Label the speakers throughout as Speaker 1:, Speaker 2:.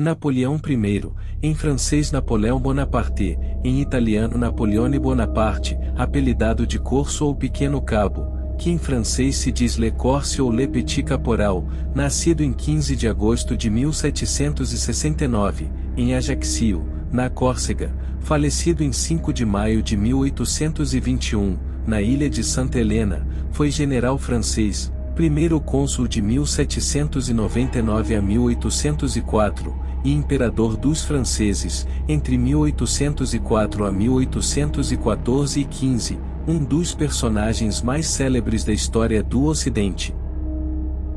Speaker 1: Napoleão I, em francês Napoléon Bonaparte, em italiano Napoleone Bonaparte, apelidado de Corso ou Pequeno Cabo, que em francês se diz Le Corse ou Le Petit Caporal, nascido em 15 de agosto de 1769, em Ajaccio, na Córcega, falecido em 5 de maio de 1821, na ilha de Santa Helena, foi general francês, primeiro cônsul de 1799 a 1804, e imperador dos franceses, entre 1804 a 1814 e 15, um dos personagens mais célebres da história do Ocidente.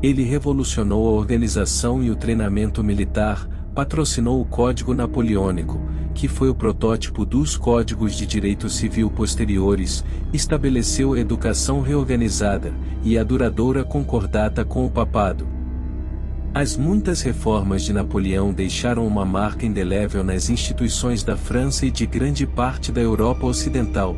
Speaker 1: Ele revolucionou a organização e o treinamento militar, patrocinou o Código Napoleônico, que foi o protótipo dos códigos de direito civil posteriores, estabeleceu a educação reorganizada, e a duradoura concordata com o papado. As muitas reformas de Napoleão deixaram uma marca indelével nas instituições da França e de grande parte da Europa Ocidental.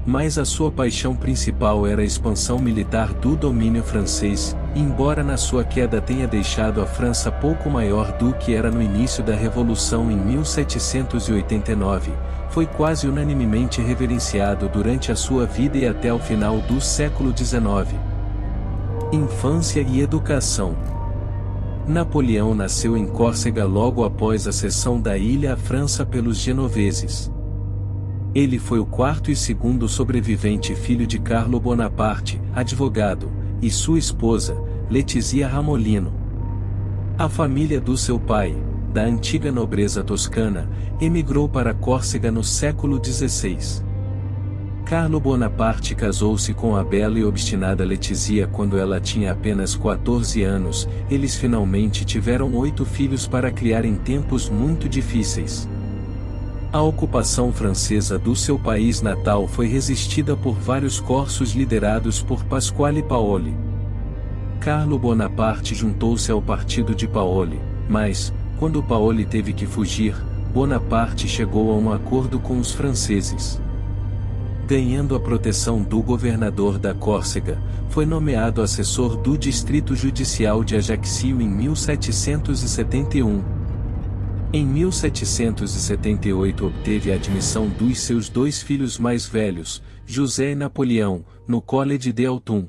Speaker 1: Mas a sua paixão principal era a expansão militar do domínio francês, e embora na sua queda tenha deixado a França pouco maior do que era no início da Revolução em 1789, foi quase unanimemente reverenciado durante a sua vida e até o final do século XIX. Infância e educação. Napoleão nasceu em Córcega logo após a cessão da ilha à França pelos genoveses. Ele foi o quarto e segundo sobrevivente filho de Carlo Bonaparte, advogado, e sua esposa, Letizia Ramolino. A família do seu pai, da antiga nobreza toscana, emigrou para Córcega no século XVI. Carlo Bonaparte casou-se com a bela e obstinada Letizia quando ela tinha apenas 14 anos. Eles finalmente tiveram 8 filhos para criar em tempos muito difíceis. A ocupação francesa do seu país natal foi resistida por vários corsos liderados por Pasquale Paoli. Carlo Bonaparte juntou-se ao partido de Paoli, mas, quando Paoli teve que fugir, Bonaparte chegou a um acordo com os franceses. Ganhando a proteção do governador da Córcega, foi nomeado assessor do Distrito Judicial de Ajaccio em 1771. Em 1778 obteve a admissão dos seus 2 filhos mais velhos, José e Napoleão, no Collège de Autun.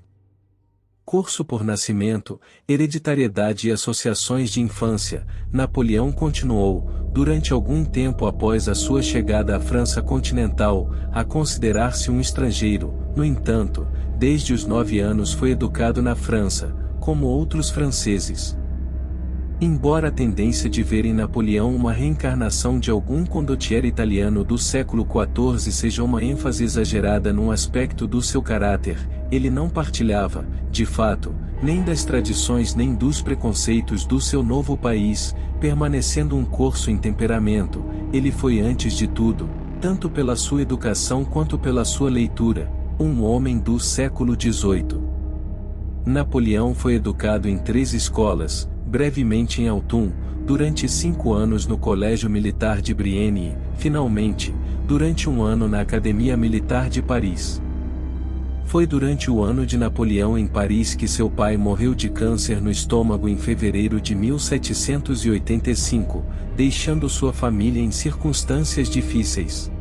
Speaker 1: Curso por nascimento, hereditariedade e associações de infância, Napoleão continuou, durante algum tempo após a sua chegada à França continental, a considerar-se um estrangeiro. No entanto, desde os 9 anos foi educado na França, como outros franceses. Embora a tendência de ver em Napoleão uma reencarnação de algum condottiere italiano do século XIV seja uma ênfase exagerada num aspecto do seu caráter, ele não partilhava, de fato, nem das tradições nem dos preconceitos do seu novo país, permanecendo um corso em temperamento. Ele foi antes de tudo, tanto pela sua educação quanto pela sua leitura, um homem do século XVIII. Napoleão foi educado em 3 escolas, brevemente em Autun, durante 5 anos no Colégio Militar de Brienne e, finalmente, durante 1 ano na Academia Militar de Paris. Foi durante o ano de Napoleão em Paris que seu pai morreu de câncer no estômago em fevereiro de 1785, deixando sua família em circunstâncias difíceis.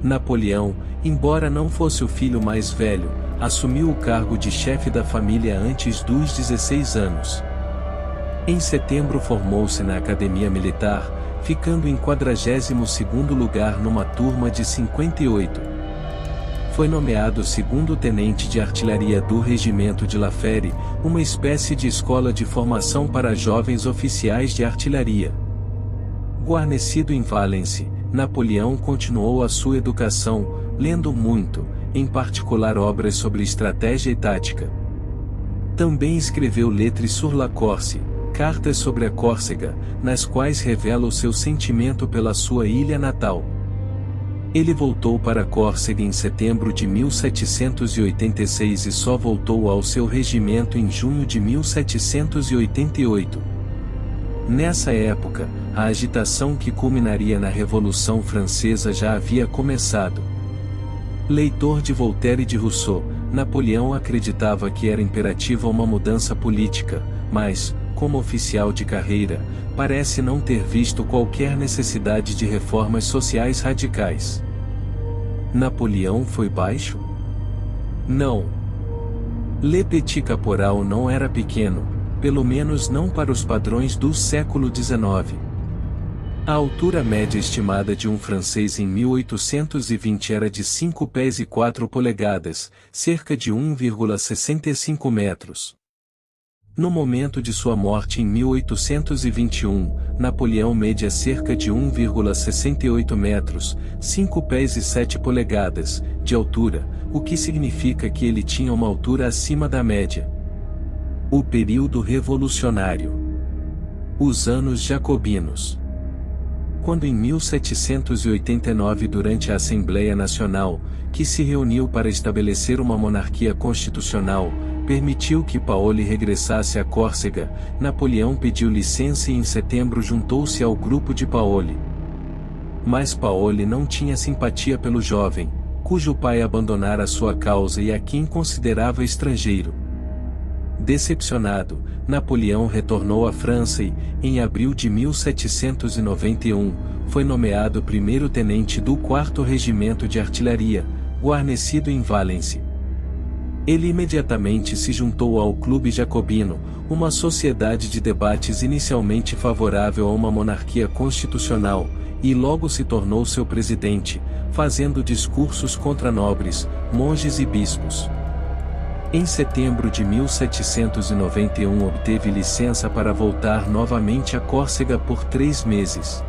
Speaker 1: Napoleão, embora não fosse o filho mais velho, assumiu o cargo de chefe da família antes dos 16 anos. Em setembro formou-se na Academia Militar, ficando em 42º lugar numa turma de 58. Foi nomeado segundo tenente de artilharia do Regimento de La Fère, uma espécie de escola de formação para jovens oficiais de artilharia. Guarnecido em Valence, Napoleão continuou a sua educação, lendo muito, em particular obras sobre estratégia e tática. Também escreveu Lettres sur la Corse, cartas sobre a Córcega, nas quais revela o seu sentimento pela sua ilha natal. Ele voltou para Córcega em setembro de 1786 e só voltou ao seu regimento em junho de 1788. Nessa época, a agitação que culminaria na Revolução Francesa já havia começado. Leitor de Voltaire e de Rousseau, Napoleão acreditava que era imperativa uma mudança política, mas, como oficial de carreira, parece não ter visto qualquer necessidade de reformas sociais radicais. Napoleão foi baixo? Não. Le Petit Caporal não era pequeno, pelo menos não para os padrões do século XIX. A altura média estimada de um francês em 1820 era de 5 pés e 4 polegadas, cerca de 1,65 metros. No momento de sua morte em 1821, Napoleão media cerca de 1,68 metros, 5 pés e 7 polegadas, de altura, o que significa que ele tinha uma altura acima da média. O período revolucionário. Os anos jacobinos. Quando em 1789 durante a Assembleia Nacional, que se reuniu para estabelecer uma monarquia constitucional, permitiu que Paoli regressasse a Córcega, Napoleão pediu licença e em setembro juntou-se ao grupo de Paoli. Mas Paoli não tinha simpatia pelo jovem, cujo pai abandonara sua causa e a quem considerava estrangeiro. Decepcionado, Napoleão retornou à França e, em abril de 1791, foi nomeado primeiro-tenente do 4º Regimento de Artilharia, guarnecido em Valence. Ele imediatamente se juntou ao Clube Jacobino, uma sociedade de debates inicialmente favorável a uma monarquia constitucional, e logo se tornou seu presidente, fazendo discursos contra nobres, monges e bispos. Em setembro de 1791 obteve licença para voltar novamente a Córcega por 3 meses.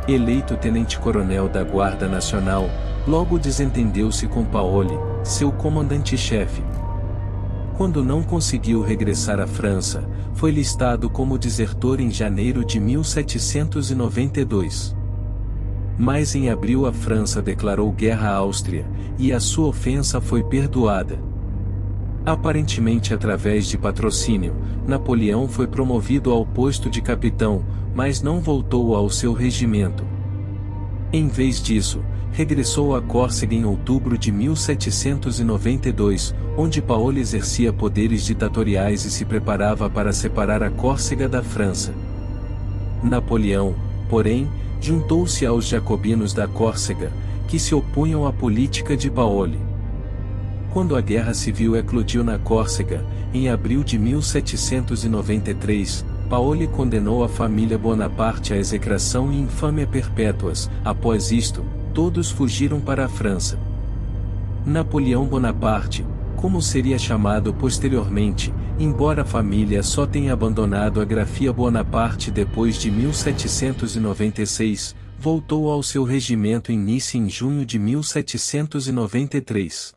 Speaker 1: Eleito tenente-coronel da Guarda Nacional, logo desentendeu-se com Paoli, seu comandante-chefe. Quando não conseguiu regressar à França, foi listado como desertor em janeiro de 1792. Mas em abril a França declarou guerra à Áustria, e a sua ofensa foi perdoada. Aparentemente através de patrocínio, Napoleão foi promovido ao posto de capitão, mas não voltou ao seu regimento. Em vez disso, regressou a Córcega em outubro de 1792, onde Paoli exercia poderes ditatoriais e se preparava para separar a Córcega da França. Napoleão, porém, juntou-se aos jacobinos da Córcega, que se opunham à política de Paoli. Quando a Guerra Civil eclodiu na Córcega, em abril de 1793, Paoli condenou a família Bonaparte à execração e infâmia perpétuas. Após isto, todos fugiram para a França. Napoleão Bonaparte, como seria chamado posteriormente, embora a família só tenha abandonado a grafia Bonaparte depois de 1796, voltou ao seu regimento em Nice em junho de 1793.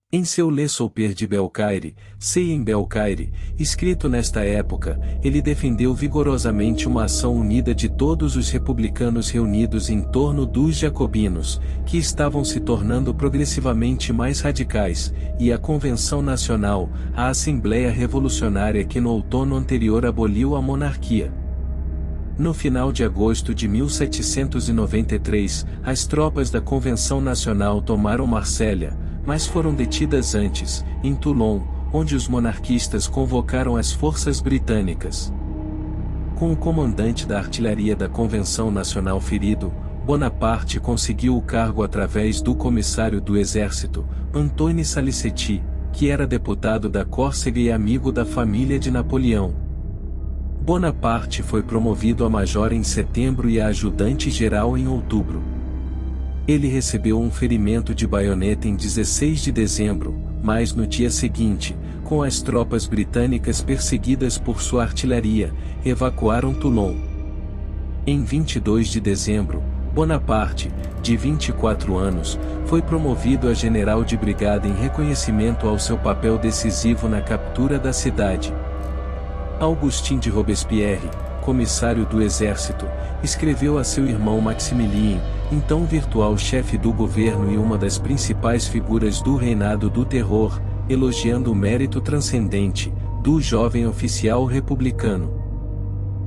Speaker 1: Em seu Le Souper de Belcaire, Ceia em Belcaire, escrito nesta época, ele defendeu vigorosamente uma ação unida de todos os republicanos reunidos em torno dos jacobinos, que estavam se tornando progressivamente mais radicais, e a Convenção Nacional, a Assembleia Revolucionária que no outono anterior aboliu a monarquia. No final de agosto de 1793, as tropas da Convenção Nacional tomaram Marsella, mas foram detidas antes, em Toulon, onde os monarquistas convocaram as forças britânicas. Com o comandante da artilharia da Convenção Nacional ferido, Bonaparte conseguiu o cargo através do comissário do exército, Antoine Salicetti, que era deputado da Córcega e amigo da família de Napoleão. Bonaparte foi promovido a major em setembro e a ajudante-geral em outubro. Ele recebeu um ferimento de baioneta em 16 de dezembro, mas no dia seguinte, com as tropas britânicas perseguidas por sua artilharia, evacuaram Toulon. Em 22 de dezembro, Bonaparte, de 24 anos, foi promovido a general de brigada em reconhecimento ao seu papel decisivo na captura da cidade. Augustin de Robespierre, comissário do exército, escreveu a seu irmão Maximilien, então virtual chefe do governo e uma das principais figuras do reinado do terror, elogiando o mérito transcendente do jovem oficial republicano.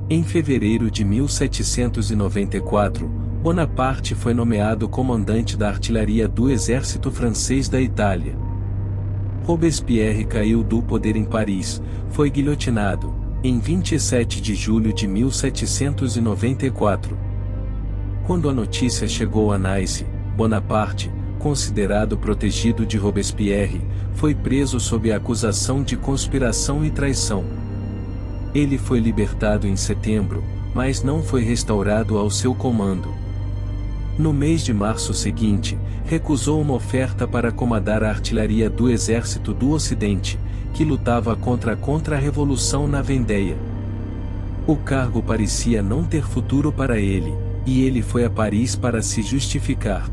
Speaker 1: Em fevereiro de 1794, Bonaparte foi nomeado comandante da artilharia do exército francês da Itália. Robespierre caiu do poder em Paris, foi guilhotinado, em 27 de julho de 1794. Quando a notícia chegou a Nice, Bonaparte, considerado protegido de Robespierre, foi preso sob a acusação de conspiração e traição. Ele foi libertado em setembro, mas não foi restaurado ao seu comando. No mês de março seguinte, recusou uma oferta para comandar a artilharia do Exército do Ocidente, que lutava contra a Contra-Revolução na Vendéia. O cargo parecia não ter futuro para ele, e ele foi a Paris para se justificar.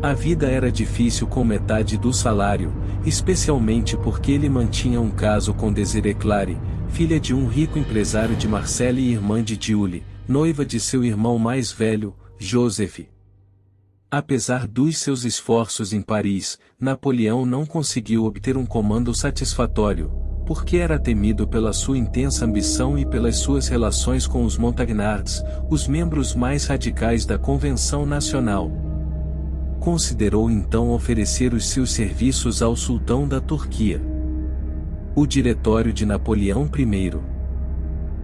Speaker 1: A vida era difícil com metade do salário, especialmente porque ele mantinha um caso com Désirée Clary, filha de um rico empresário de Marseille e irmã de Julie, noiva de seu irmão mais velho, Joseph. Apesar dos seus esforços em Paris, Napoleão não conseguiu obter um comando satisfatório, porque era temido pela sua intensa ambição e pelas suas relações com os Montagnards, os membros mais radicais da Convenção Nacional. Considerou então oferecer os seus serviços ao sultão da Turquia. O diretório de Napoleão I.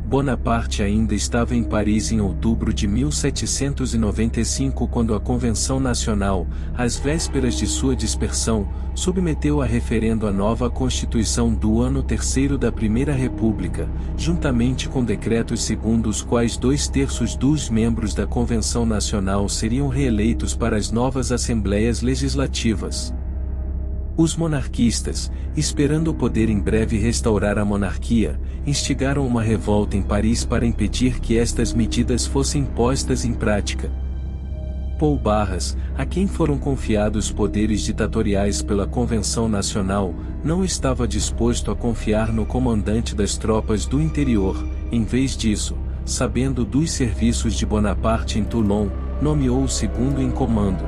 Speaker 1: Bonaparte ainda estava em Paris em outubro de 1795 quando a Convenção Nacional, às vésperas de sua dispersão, submeteu a referendo a nova Constituição do ano terceiro da Primeira República, juntamente com decretos segundo os quais 2/3 dos membros da Convenção Nacional seriam reeleitos para as novas Assembleias Legislativas. Os monarquistas, esperando poder em breve restaurar a monarquia, instigaram uma revolta em Paris para impedir que estas medidas fossem postas em prática. Paul Barras, a quem foram confiados poderes ditatoriais pela Convenção Nacional, não estava disposto a confiar no comandante das tropas do interior. Em vez disso, sabendo dos serviços de Bonaparte em Toulon, nomeou o segundo em comando.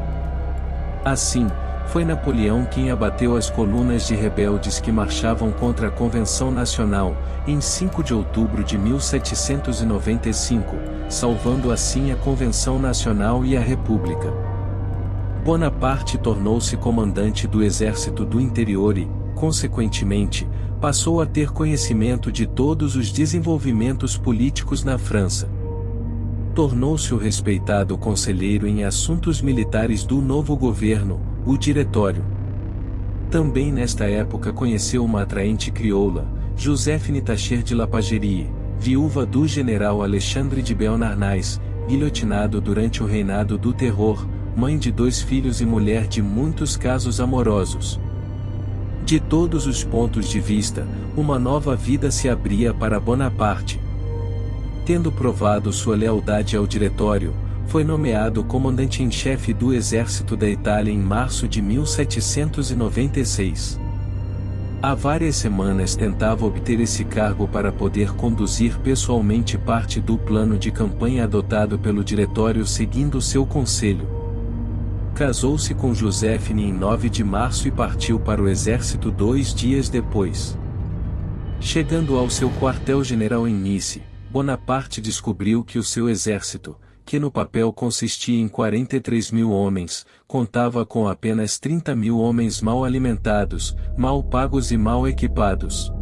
Speaker 1: Assim, foi Napoleão quem abateu as colunas de rebeldes que marchavam contra a Convenção Nacional, em 5 de outubro de 1795, salvando assim a Convenção Nacional e a República. Bonaparte tornou-se comandante do Exército do Interior e, consequentemente, passou a ter conhecimento de todos os desenvolvimentos políticos na França. Tornou-se o respeitado conselheiro em assuntos militares do novo governo, o Diretório. Também nesta época conheceu uma atraente crioula, Joséphine Tacher de Lapagerie, viúva do general Alexandre de Beauharnais, guilhotinado durante o reinado do terror, mãe de 2 filhos e mulher de muitos casos amorosos. De todos os pontos de vista, uma nova vida se abria para Bonaparte. Tendo provado sua lealdade ao Diretório, foi nomeado comandante em chefe do Exército da Itália em março de 1796. Há várias semanas tentava obter esse cargo para poder conduzir pessoalmente parte do plano de campanha adotado pelo Diretório seguindo seu conselho. Casou-se com Joséphine em 9 de março e partiu para o exército 2 dias depois. Chegando ao seu quartel-general em Nice, Bonaparte descobriu que o seu exército, que no papel consistia em 43.000 homens, contava com apenas 30.000 homens mal alimentados, mal pagos e mal equipados.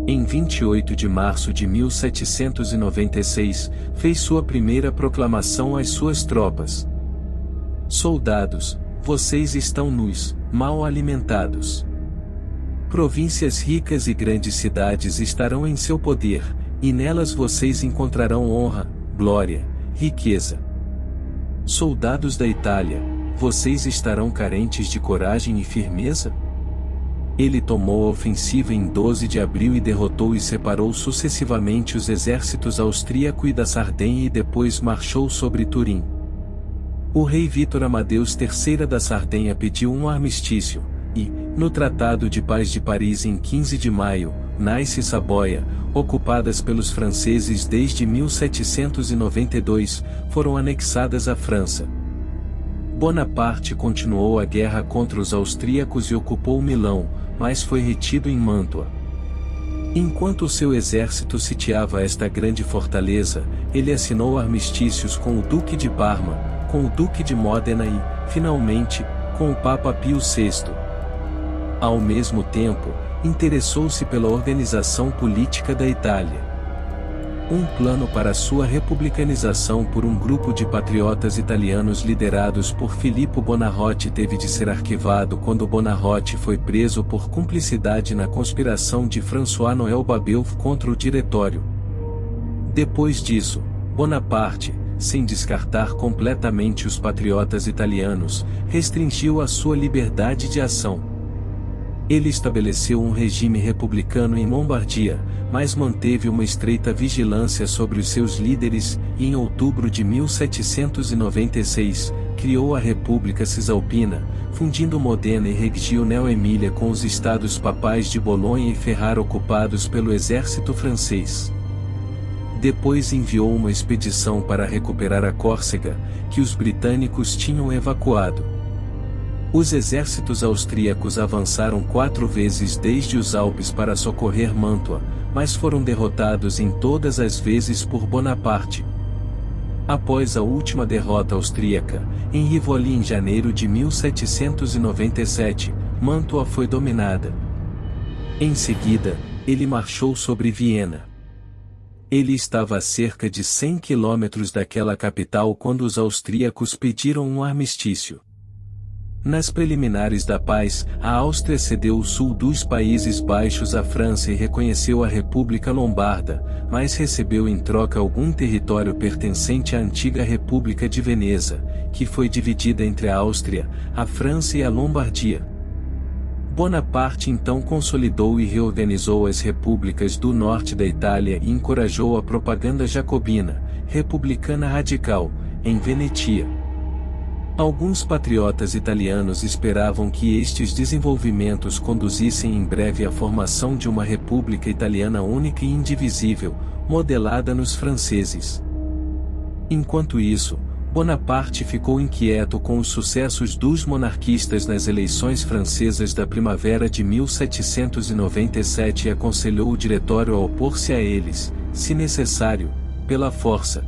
Speaker 1: Em 28 de março de 1796, fez sua primeira proclamação às suas tropas. Soldados, vocês estão nus, mal alimentados. Províncias ricas e grandes cidades estarão em seu poder, e nelas vocês encontrarão honra, glória, riqueza. Soldados da Itália, vocês estarão carentes de coragem e firmeza? Ele tomou a ofensiva em 12 de abril e derrotou e separou sucessivamente os exércitos austríaco e da Sardenha e depois marchou sobre Turim. O rei Vítor Amadeus III da Sardenha pediu um armistício, e, no Tratado de Paz de Paris em 15 de maio, Nice e Saboia, ocupadas pelos franceses desde 1792, foram anexadas à França. Bonaparte continuou a guerra contra os austríacos e ocupou Milão, mas foi retido em Mântua. Enquanto o seu exército sitiava esta grande fortaleza, ele assinou armistícios com o Duque de Parma, com o Duque de Módena e, finalmente, com o Papa Pio VI. Ao mesmo tempo, Interessou-se pela organização política da Itália. Um plano para sua republicanização por um grupo de patriotas italianos liderados por Filippo Buonarroti teve de ser arquivado quando Buonarroti foi preso por cumplicidade na conspiração de François-Noël Babeuf contra o Diretório. Depois disso, Bonaparte, sem descartar completamente os patriotas italianos, restringiu a sua liberdade de ação. Ele estabeleceu um regime republicano em Lombardia, mas manteve uma estreita vigilância sobre os seus líderes, e em outubro de 1796, criou a República Cisalpina, fundindo Modena e Reggio nell'Emilia com os estados papais de Bolonha e Ferrara ocupados pelo exército francês. Depois enviou uma expedição para recuperar a Córcega, que os britânicos tinham evacuado. Os exércitos austríacos avançaram 4 vezes desde os Alpes para socorrer Mantua, mas foram derrotados em todas as vezes por Bonaparte. Após a última derrota austríaca, em Rivoli em janeiro de 1797, Mantua foi dominada. Em seguida, ele marchou sobre Viena. Ele estava a cerca de 100 quilômetros daquela capital quando os austríacos pediram um armistício. Nas preliminares da paz, a Áustria cedeu o sul dos Países Baixos à França e reconheceu a República Lombarda, mas recebeu em troca algum território pertencente à antiga República de Veneza, que foi dividida entre a Áustria, a França e a Lombardia. Bonaparte então consolidou e reorganizou as repúblicas do norte da Itália e encorajou a propaganda jacobina, republicana radical, em Venetia. Alguns patriotas italianos esperavam que estes desenvolvimentos conduzissem em breve à formação de uma república italiana única e indivisível, modelada nos franceses. Enquanto isso, Bonaparte ficou inquieto com os sucessos dos monarquistas nas eleições francesas da primavera de 1797 e aconselhou o diretório a opor-se a eles, se necessário, pela força.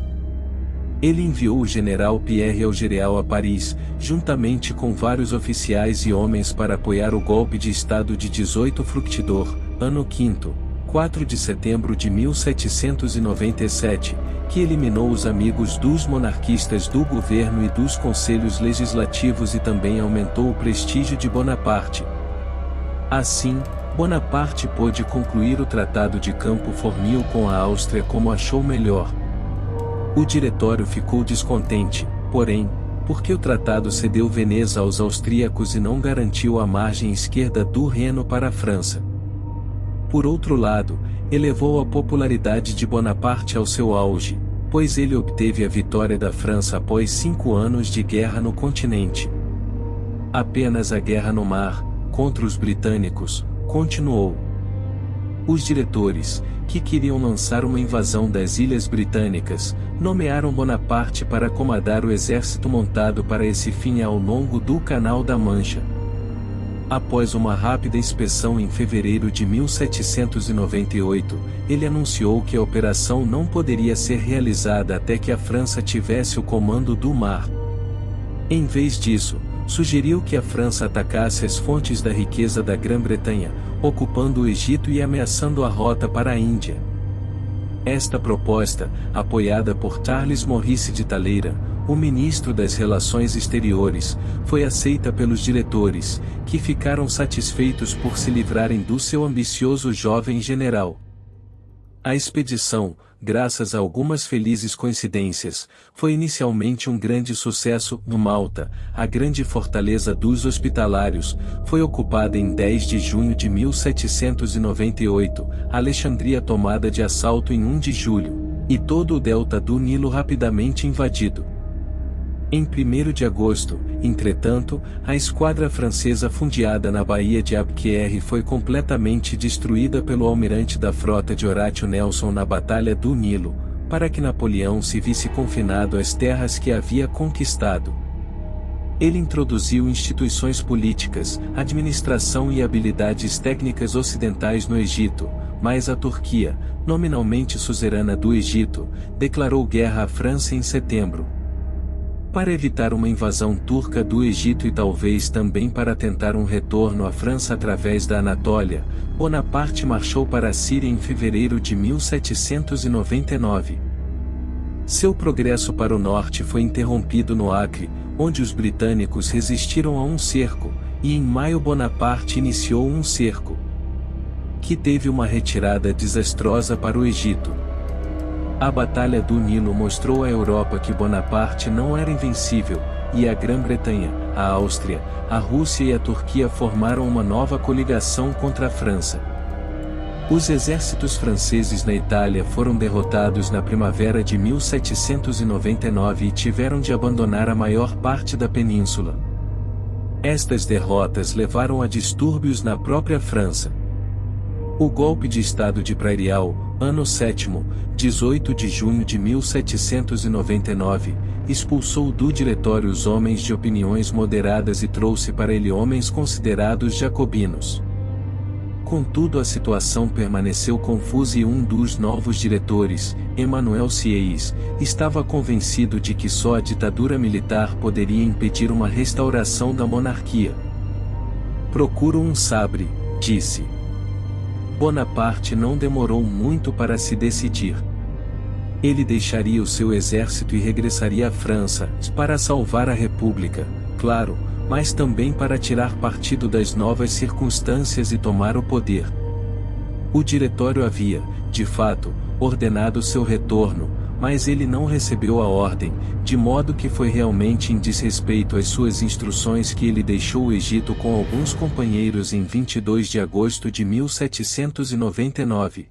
Speaker 1: Ele enviou o general Pierre Augereau a Paris, juntamente com vários oficiais e homens para apoiar o golpe de Estado de 18 Fructidor, ano V, 4 de setembro de 1797, que eliminou os amigos dos monarquistas do governo e dos conselhos legislativos e também aumentou o prestígio de Bonaparte. Assim, Bonaparte pôde concluir o Tratado de Campo Formio com a Áustria como achou melhor. O diretório ficou descontente, porém, porque o tratado cedeu Veneza aos austríacos e não garantiu a margem esquerda do Reno para a França. Por outro lado, elevou a popularidade de Bonaparte ao seu auge, pois ele obteve a vitória da França após 5 anos de guerra no continente. Apenas a guerra no mar, contra os britânicos, continuou. Os diretores, que queriam lançar uma invasão das Ilhas Britânicas, nomearam Bonaparte para comandar o exército montado para esse fim ao longo do Canal da Mancha. Após uma rápida inspeção em fevereiro de 1798, ele anunciou que a operação não poderia ser realizada até que a França tivesse o comando do mar. Em vez disso, sugeriu que a França atacasse as fontes da riqueza da Grã-Bretanha, ocupando o Egito e ameaçando a rota para a Índia. Esta proposta, apoiada por Charles Maurice de Talleyrand, o ministro das Relações Exteriores, foi aceita pelos diretores, que ficaram satisfeitos por se livrarem do seu ambicioso jovem general. A expedição, graças a algumas felizes coincidências, foi inicialmente um grande sucesso. No Malta, a grande fortaleza dos Hospitalários, foi ocupada em 10 de junho de 1798, Alexandria tomada de assalto em 1 de julho, e todo o delta do Nilo rapidamente invadido. Em 1º de agosto, entretanto, a esquadra francesa fundeada na Baía de Abquerre foi completamente destruída pelo almirante da frota de Horatio Nelson na Batalha do Nilo, para que Napoleão se visse confinado às terras que havia conquistado. Ele introduziu instituições políticas, administração e habilidades técnicas ocidentais no Egito, mas a Turquia, nominalmente suzerana do Egito, declarou guerra à França em setembro. Para evitar uma invasão turca do Egito e talvez também para tentar um retorno à França através da Anatólia, Bonaparte marchou para a Síria em fevereiro de 1799. Seu progresso para o norte foi interrompido no Acre, onde os britânicos resistiram a um cerco, e em maio Bonaparte iniciou um cerco, que teve uma retirada desastrosa para o Egito. A Batalha do Nilo mostrou à Europa que Bonaparte não era invencível, e a Grã-Bretanha, a Áustria, a Rússia e a Turquia formaram uma nova coligação contra a França. Os exércitos franceses na Itália foram derrotados na primavera de 1799 e tiveram de abandonar a maior parte da península. Estas derrotas levaram a distúrbios na própria França. O golpe de Estado de Prairial, ano 7º, 18 de junho de 1799, expulsou do diretório os homens de opiniões moderadas e trouxe para ele homens considerados jacobinos. Contudo, a situação permaneceu confusa e um dos novos diretores, Emmanuel Sieyès, estava convencido de que só a ditadura militar poderia impedir uma restauração da monarquia. "Procuro um sabre", disse. Bonaparte não demorou muito para se decidir. Ele deixaria o seu exército e regressaria à França, para salvar a República, claro, mas também para tirar partido das novas circunstâncias e tomar o poder. O diretório havia, de fato, ordenado seu retorno, mas ele não recebeu a ordem, de modo que foi realmente em desrespeito às suas instruções que ele deixou o Egito com alguns companheiros em 22 de agosto de 1799.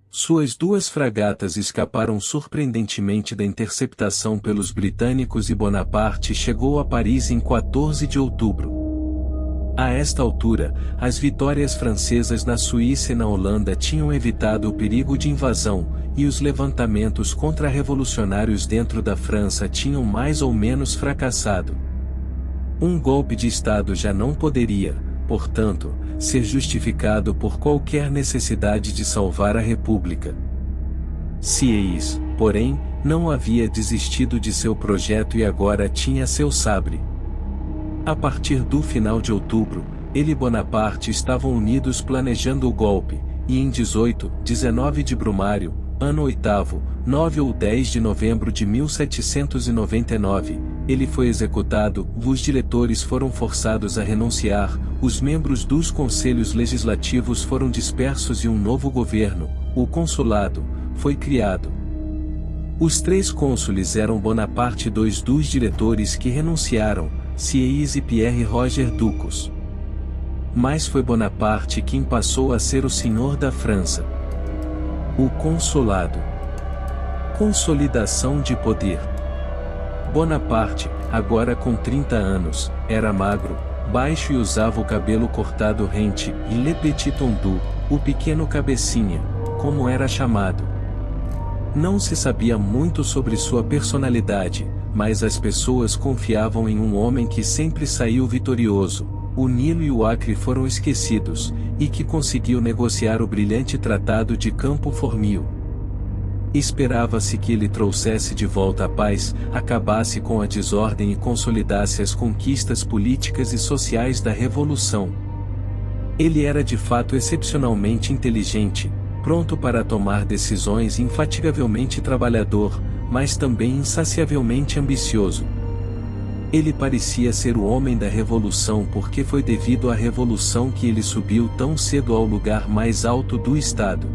Speaker 1: Suas 2 fragatas escaparam surpreendentemente da interceptação pelos britânicos e Bonaparte chegou a Paris em 14 de outubro. A esta altura, as vitórias francesas na Suíça e na Holanda tinham evitado o perigo de invasão, e os levantamentos contra-revolucionários dentro da França tinham mais ou menos fracassado. Um golpe de Estado já não poderia, portanto, ser justificado por qualquer necessidade de salvar a República. Sieyès, porém, não havia desistido de seu projeto e agora tinha seu sabre. A partir do final de outubro, ele e Bonaparte estavam unidos planejando o golpe, e em 19 de Brumário, ano 8º, 9 ou 10 de novembro de 1799, ele foi executado, os diretores foram forçados a renunciar, os membros dos conselhos legislativos foram dispersos e um novo governo, o consulado, foi criado. Os 3 cônsules eram Bonaparte e 2 dos diretores que renunciaram, Sieyès e Pierre Roger Ducos. Mas foi Bonaparte quem passou a ser o senhor da França. O consulado. Consolidação de poder. Bonaparte, agora com 30 anos, era magro, baixo e usava o cabelo cortado rente, e Le Petit Tondu, o pequeno cabecinha, como era chamado. Não se sabia muito sobre sua personalidade, mas as pessoas confiavam em um homem que sempre saiu vitorioso. O Nilo e o Acre foram esquecidos, e que conseguiu negociar o brilhante Tratado de Campo Formio. Esperava-se que ele trouxesse de volta a paz, acabasse com a desordem e consolidasse as conquistas políticas e sociais da Revolução. Ele era de fato excepcionalmente inteligente, pronto para tomar decisões e infatigavelmente trabalhador, mas também insaciavelmente ambicioso. Ele parecia ser o homem da Revolução porque foi devido à Revolução que ele subiu tão cedo ao lugar mais alto do Estado.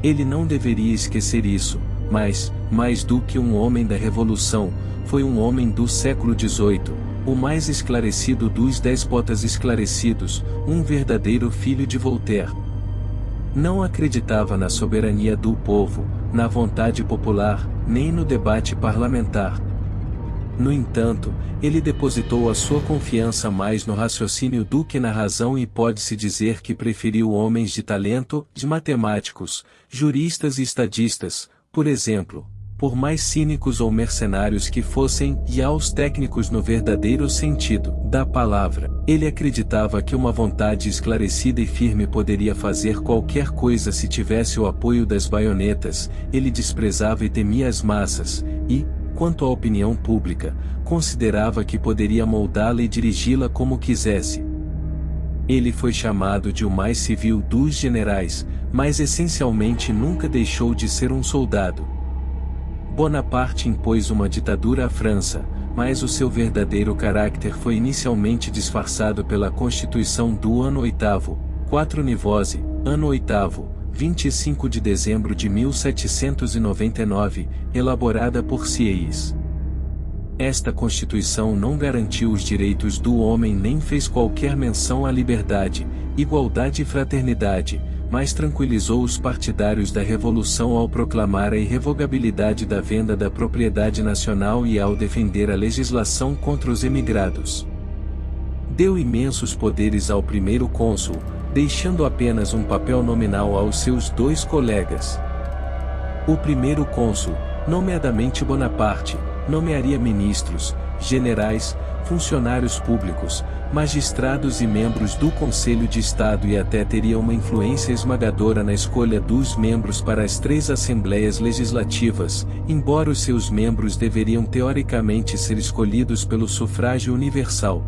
Speaker 1: Ele não deveria esquecer isso, mas, mais do que um homem da Revolução, foi um homem do século XVIII, o mais esclarecido dos déspotas esclarecidos, um verdadeiro filho de Voltaire. Não acreditava na soberania do povo, na vontade popular, nem no debate parlamentar. No entanto, ele depositou a sua confiança mais no raciocínio do que na razão e pode-se dizer que preferiu homens de talento, de matemáticos, juristas e estadistas, por exemplo, por mais cínicos ou mercenários que fossem, e aos técnicos no verdadeiro sentido da palavra. Ele acreditava que uma vontade esclarecida e firme poderia fazer qualquer coisa se tivesse o apoio das baionetas, ele desprezava e temia as massas, e, quanto à opinião pública, considerava que poderia moldá-la e dirigi-la como quisesse. Ele foi chamado de o mais civil dos generais, mas essencialmente nunca deixou de ser um soldado. Bonaparte impôs uma ditadura à França, mas o seu verdadeiro caráter foi inicialmente disfarçado pela Constituição do ano 8º, 4 Nivose, ano 8º, 25 de dezembro de 1799, elaborada por Sieyès. Esta Constituição não garantiu os direitos do homem nem fez qualquer menção à liberdade, igualdade e fraternidade, mas tranquilizou os partidários da Revolução ao proclamar a irrevogabilidade da venda da propriedade nacional e ao defender a legislação contra os emigrados. Deu imensos poderes ao primeiro cônsul, deixando apenas um papel nominal aos seus 2 colegas. O primeiro cônsul, nomeadamente Bonaparte, nomearia ministros, generais, funcionários públicos, magistrados e membros do Conselho de Estado e até teria uma influência esmagadora na escolha dos membros para as 3 assembleias legislativas, embora os seus membros deveriam teoricamente ser escolhidos pelo sufrágio universal.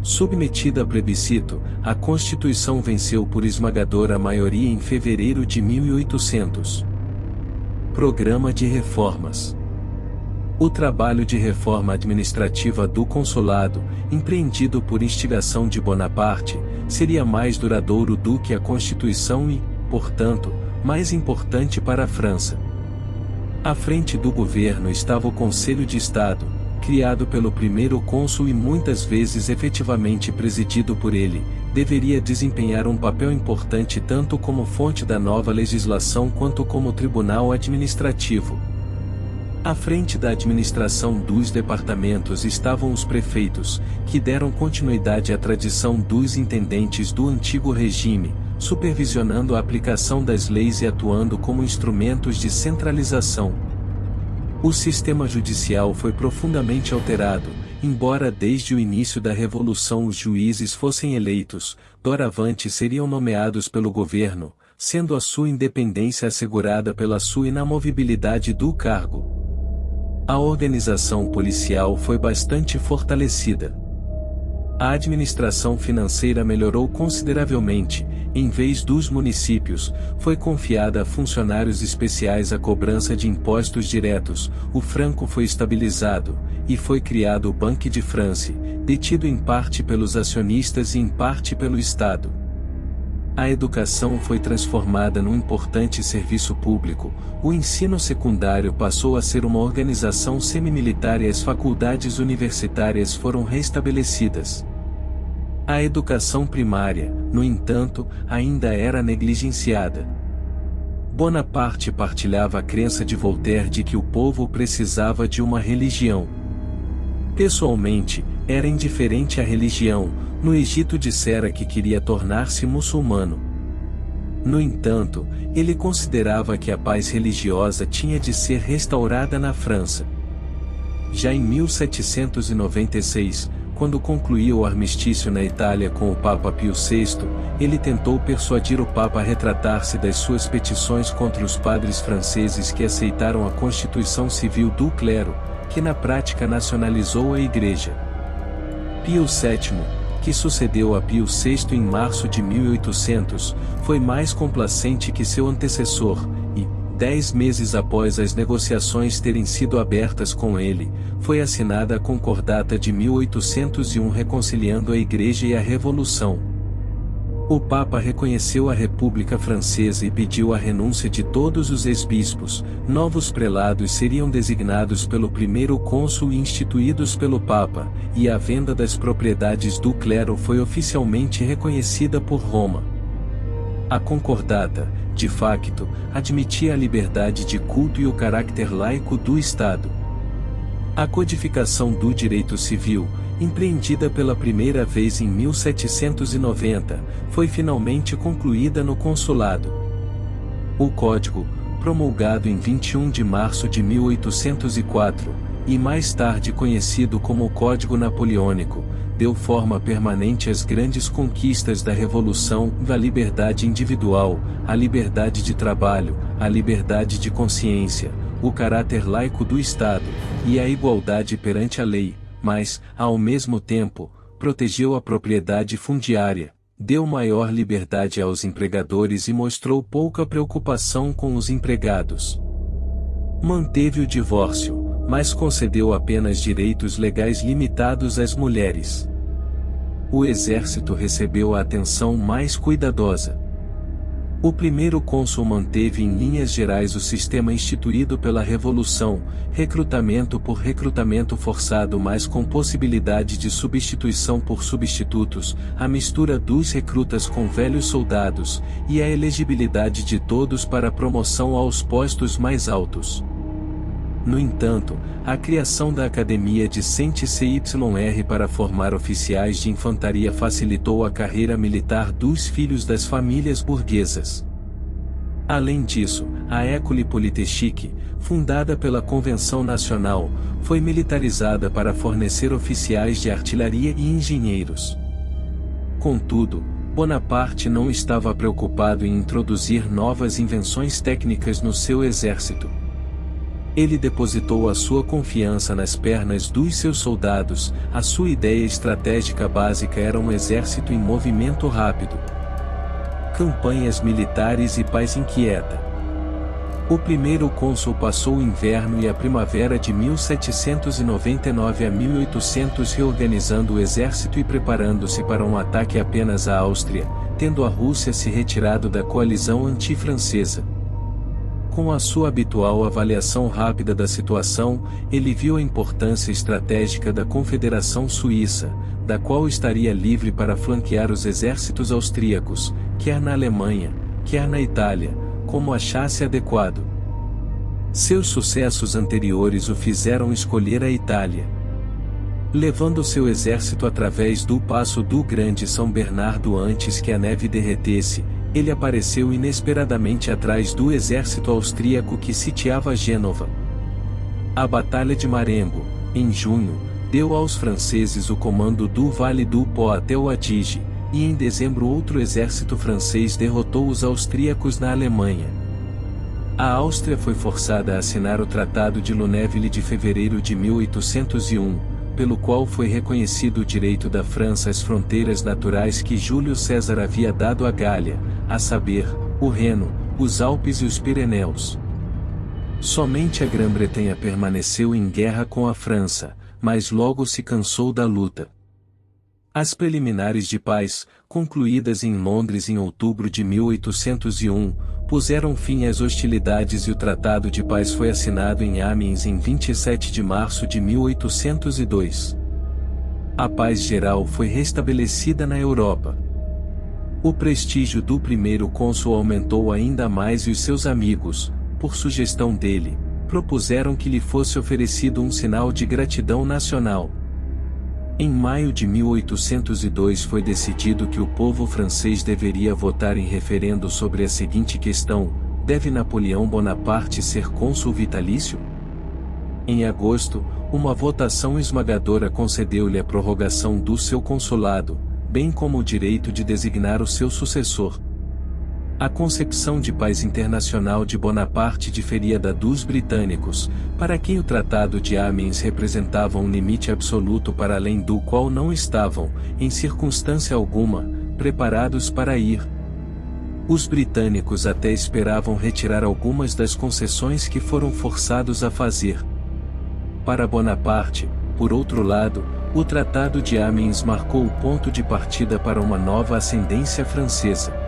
Speaker 1: Submetida a plebiscito, a Constituição venceu por esmagadora maioria em fevereiro de 1800. Programa de reformas. O trabalho de reforma administrativa do consulado, empreendido por instigação de Bonaparte, seria mais duradouro do que a Constituição e, portanto, mais importante para a França. À frente do governo estava o Conselho de Estado, criado pelo primeiro cônsul e muitas vezes efetivamente presidido por ele, deveria desempenhar um papel importante tanto como fonte da nova legislação quanto como tribunal administrativo. À frente da administração dos departamentos estavam os prefeitos, que deram continuidade à tradição dos intendentes do antigo regime, supervisionando a aplicação das leis e atuando como instrumentos de centralização. O sistema judicial foi profundamente alterado, embora desde o início da Revolução os juízes fossem eleitos, doravante seriam nomeados pelo governo, sendo a sua independência assegurada pela sua inamovibilidade do cargo. A organização policial foi bastante fortalecida. A administração financeira melhorou consideravelmente, em vez dos municípios, foi confiada a funcionários especiais a cobrança de impostos diretos, o franco foi estabilizado, e foi criado o Banque de France, detido em parte pelos acionistas e em parte pelo Estado. A educação foi transformada num importante serviço público, o ensino secundário passou a ser uma organização semi-militar e as faculdades universitárias foram restabelecidas. A educação primária, no entanto, ainda era negligenciada. Bonaparte partilhava a crença de Voltaire de que o povo precisava de uma religião. Pessoalmente, era indiferente à religião. No Egito dissera que queria tornar-se muçulmano. No entanto, ele considerava que a paz religiosa tinha de ser restaurada na França. Já em 1796, quando concluiu o armistício na Itália com o Papa Pio VI, ele tentou persuadir o Papa a retratar-se das suas petições contra os padres franceses que aceitaram a Constituição Civil do Clero, que na prática nacionalizou a Igreja. Pio VII, que sucedeu a Pio VI em março de 1800, foi mais complacente que seu antecessor, e, 10 meses após as negociações terem sido abertas com ele, foi assinada a Concordata de 1801 reconciliando a Igreja e a Revolução. O Papa reconheceu a República Francesa e pediu a renúncia de todos os ex-bispos, novos prelados seriam designados pelo primeiro cônsul e instituídos pelo Papa, e a venda das propriedades do clero foi oficialmente reconhecida por Roma. A Concordata, de facto, admitia a liberdade de culto e o caráter laico do Estado. A codificação do direito civil, empreendida pela primeira vez em 1790, foi finalmente concluída no consulado. O Código, promulgado em 21 de março de 1804, e mais tarde conhecido como Código Napoleônico, deu forma permanente às grandes conquistas da Revolução, a liberdade individual, a liberdade de trabalho, a liberdade de consciência, o caráter laico do Estado, e a igualdade perante a lei, mas, ao mesmo tempo, protegeu a propriedade fundiária, deu maior liberdade aos empregadores e mostrou pouca preocupação com os empregados. Manteve o divórcio, mas concedeu apenas direitos legais limitados às mulheres. O exército recebeu a atenção mais cuidadosa. O primeiro cônsul manteve em linhas gerais o sistema instituído pela Revolução, recrutamento por recrutamento forçado mas com possibilidade de substituição por substitutos, a mistura dos recrutas com velhos soldados, e a elegibilidade de todos para promoção aos postos mais altos. No entanto, a criação da Academia de Saint-Cyr para formar oficiais de infantaria facilitou a carreira militar dos filhos das famílias burguesas. Além disso, a École Polytechnique, fundada pela Convenção Nacional, foi militarizada para fornecer oficiais de artilharia e engenheiros. Contudo, Bonaparte não estava preocupado em introduzir novas invenções técnicas no seu exército. Ele depositou a sua confiança nas pernas dos seus soldados, a sua ideia estratégica básica era um exército em movimento rápido. Campanhas militares e paz inquieta. O primeiro cônsul passou o inverno e a primavera de 1799 a 1800 reorganizando o exército e preparando-se para um ataque apenas à Áustria, tendo a Rússia se retirado da coalizão anti-francesa. Com a sua habitual avaliação rápida da situação, ele viu a importância estratégica da Confederação Suíça, da qual estaria livre para flanquear os exércitos austríacos, quer na Alemanha, quer na Itália, como achasse adequado. Seus sucessos anteriores o fizeram escolher a Itália. Levando seu exército através do Passo do Grande São Bernardo antes que a neve derretesse, ele apareceu inesperadamente atrás do exército austríaco que sitiava Gênova. A Batalha de Marengo, em junho, deu aos franceses o comando do Vale do Po até o Adige, e em dezembro outro exército francês derrotou os austríacos na Alemanha. A Áustria foi forçada a assinar o Tratado de Lunéville de fevereiro de 1801, pelo qual foi reconhecido o direito da França às fronteiras naturais que Júlio César havia dado à Gália, a saber, o Reno, os Alpes e os Pirineus. Somente a Grã-Bretanha permaneceu em guerra com a França, mas logo se cansou da luta. As preliminares de paz, concluídas em Londres em outubro de 1801, puseram fim às hostilidades e o Tratado de Paz foi assinado em Amiens em 27 de março de 1802. A paz geral foi restabelecida na Europa. O prestígio do primeiro cônsul aumentou ainda mais e os seus amigos, por sugestão dele, propuseram que lhe fosse oferecido um sinal de gratidão nacional. Em maio de 1802 foi decidido que o povo francês deveria votar em referendo sobre a seguinte questão: deve Napoleão Bonaparte ser cônsul vitalício? Em agosto, uma votação esmagadora concedeu-lhe a prorrogação do seu consulado, bem como o direito de designar o seu sucessor. A concepção de paz internacional de Bonaparte diferia da dos britânicos, para quem o Tratado de Amiens representava um limite absoluto para além do qual não estavam, em circunstância alguma, preparados para ir. Os britânicos até esperavam retirar algumas das concessões que foram forçados a fazer. Para Bonaparte, por outro lado, o Tratado de Amiens marcou o ponto de partida para uma nova ascendência francesa.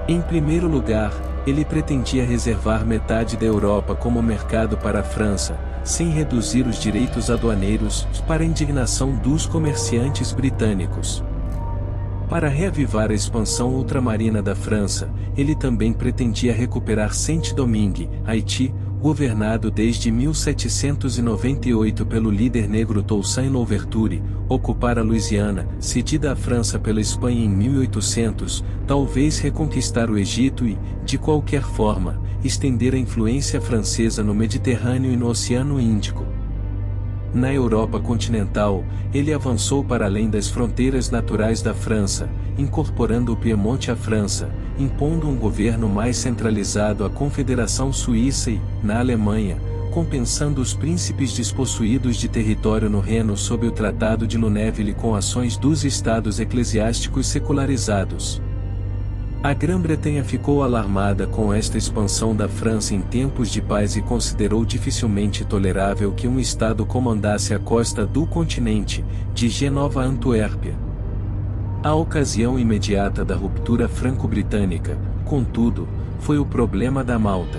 Speaker 1: Em primeiro lugar, ele pretendia reservar metade da Europa como mercado para a França, sem reduzir os direitos aduaneiros, para a indignação dos comerciantes britânicos. Para reavivar a expansão ultramarina da França, ele também pretendia recuperar Saint-Domingue, Haiti, governado desde 1798 pelo líder negro Toussaint Louverture, ocupar a Louisiana, cedida à França pela Espanha em 1800, talvez reconquistar o Egito e, de qualquer forma, estender a influência francesa no Mediterrâneo e no Oceano Índico. Na Europa continental, ele avançou para além das fronteiras naturais da França, incorporando o Piemonte à França, impondo um governo mais centralizado à Confederação Suíça e, na Alemanha, compensando os príncipes despossuídos de território no Reno sob o Tratado de Lunéville com ações dos estados eclesiásticos secularizados. A Grã-Bretanha ficou alarmada com esta expansão da França em tempos de paz e considerou dificilmente tolerável que um estado comandasse a costa do continente, de Genova a Antuérpia. A ocasião imediata da ruptura franco-britânica, contudo, foi o problema da Malta.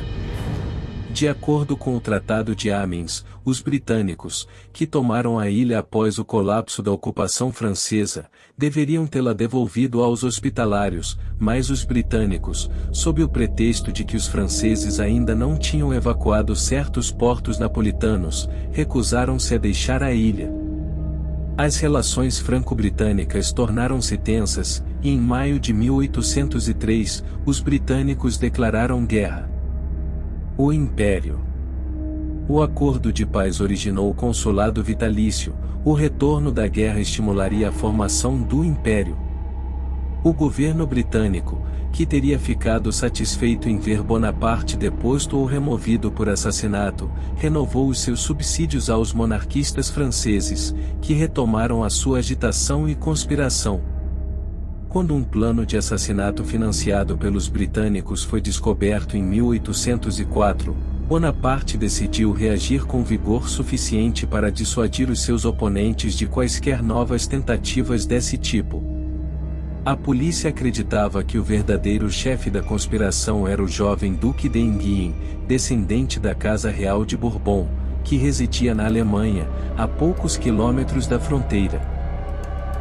Speaker 1: De acordo com o Tratado de Amiens, os britânicos, que tomaram a ilha após o colapso da ocupação francesa, deveriam tê-la devolvido aos hospitalários, mas os britânicos, sob o pretexto de que os franceses ainda não tinham evacuado certos portos napolitanos, recusaram-se a deixar a ilha. As relações franco-britânicas tornaram-se tensas, e em maio de 1803, os britânicos declararam guerra. O Império. O acordo de paz originou o consulado vitalício, o retorno da guerra estimularia a formação do Império. O governo britânico, que teria ficado satisfeito em ver Bonaparte deposto ou removido por assassinato, renovou os seus subsídios aos monarquistas franceses, que retomaram a sua agitação e conspiração. Quando um plano de assassinato financiado pelos britânicos foi descoberto em 1804, Bonaparte decidiu reagir com vigor suficiente para dissuadir os seus oponentes de quaisquer novas tentativas desse tipo. A polícia acreditava que o verdadeiro chefe da conspiração era o jovem Duque de Enghien, descendente da Casa Real de Bourbon, que residia na Alemanha, a poucos quilômetros da fronteira.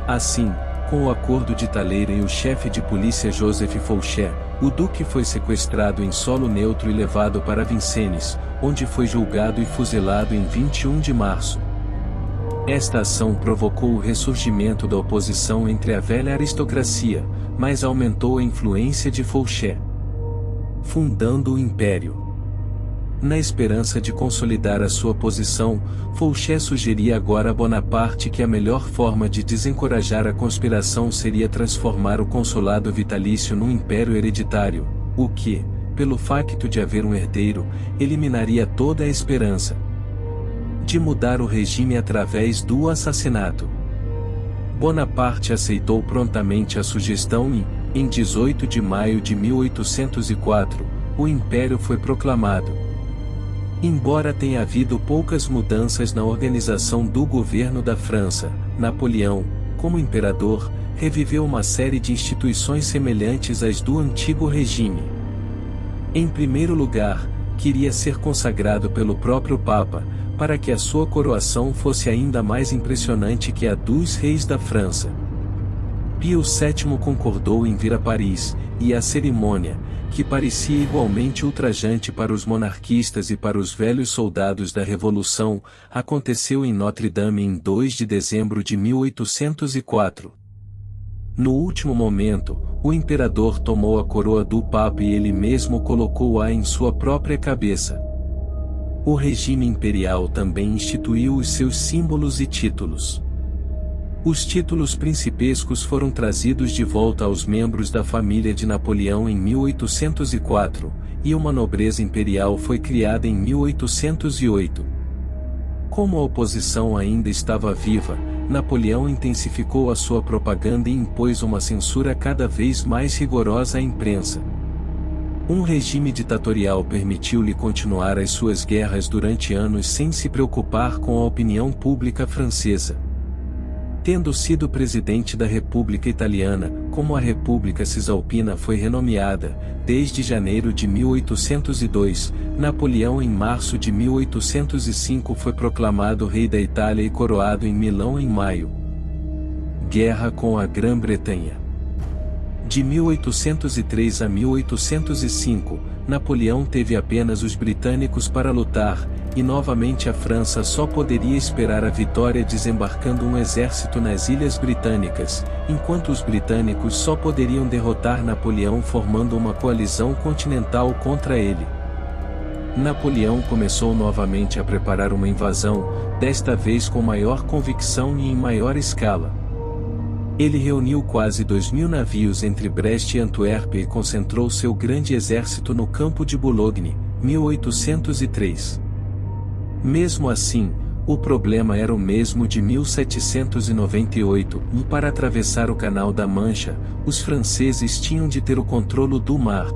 Speaker 1: Assim, com o acordo de Taleira e o chefe de polícia Joseph Fouché, o duque foi sequestrado em solo neutro e levado para Vincennes, onde foi julgado e fuzilado em 21 de março. Esta ação provocou o ressurgimento da oposição entre a velha aristocracia, mas aumentou a influência de Fouché, fundando o Império. Na esperança de consolidar a sua posição, Fouché sugeria agora a Bonaparte que a melhor forma de desencorajar a conspiração seria transformar o consulado vitalício num império hereditário, o que, pelo facto de haver um herdeiro, eliminaria toda a esperança de mudar o regime através do assassinato. Bonaparte aceitou prontamente a sugestão e, em 18 de maio de 1804, o Império foi proclamado. Embora tenha havido poucas mudanças na organização do governo da França, Napoleão, como imperador, reviveu uma série de instituições semelhantes às do antigo regime. Em primeiro lugar, queria ser consagrado pelo próprio Papa, para que a sua coroação fosse ainda mais impressionante que a dos reis da França. Pio VII concordou em vir a Paris, e a cerimônia, que parecia igualmente ultrajante para os monarquistas e para os velhos soldados da Revolução, aconteceu em Notre-Dame em 2 de dezembro de 1804. No último momento, o imperador tomou a coroa do Papa e ele mesmo colocou-a em sua própria cabeça. O regime imperial também instituiu os seus símbolos e títulos. Os títulos principescos foram trazidos de volta aos membros da família de Napoleão em 1804, e uma nobreza imperial foi criada em 1808. Como a oposição ainda estava viva, Napoleão intensificou a sua propaganda e impôs uma censura cada vez mais rigorosa à imprensa. Um regime ditatorial permitiu-lhe continuar as suas guerras durante anos sem se preocupar com a opinião pública francesa. Tendo sido presidente da República Italiana, como a República Cisalpina foi renomeada, desde janeiro de 1802, Napoleão em março de 1805 foi proclamado rei da Itália e coroado em Milão em maio. Guerra com a Grã-Bretanha. De 1803 a 1805, Napoleão teve apenas os britânicos para lutar, e novamente a França só poderia esperar a vitória desembarcando um exército nas Ilhas Britânicas, enquanto os britânicos só poderiam derrotar Napoleão formando uma coalizão continental contra ele. Napoleão começou novamente a preparar uma invasão, desta vez com maior convicção e em maior escala. Ele reuniu quase 2.000 navios entre Brest e Antuérpia e concentrou seu grande exército no campo de Boulogne, 1803. Mesmo assim, o problema era o mesmo de 1798, e para atravessar o Canal da Mancha, os franceses tinham de ter o controle do mar.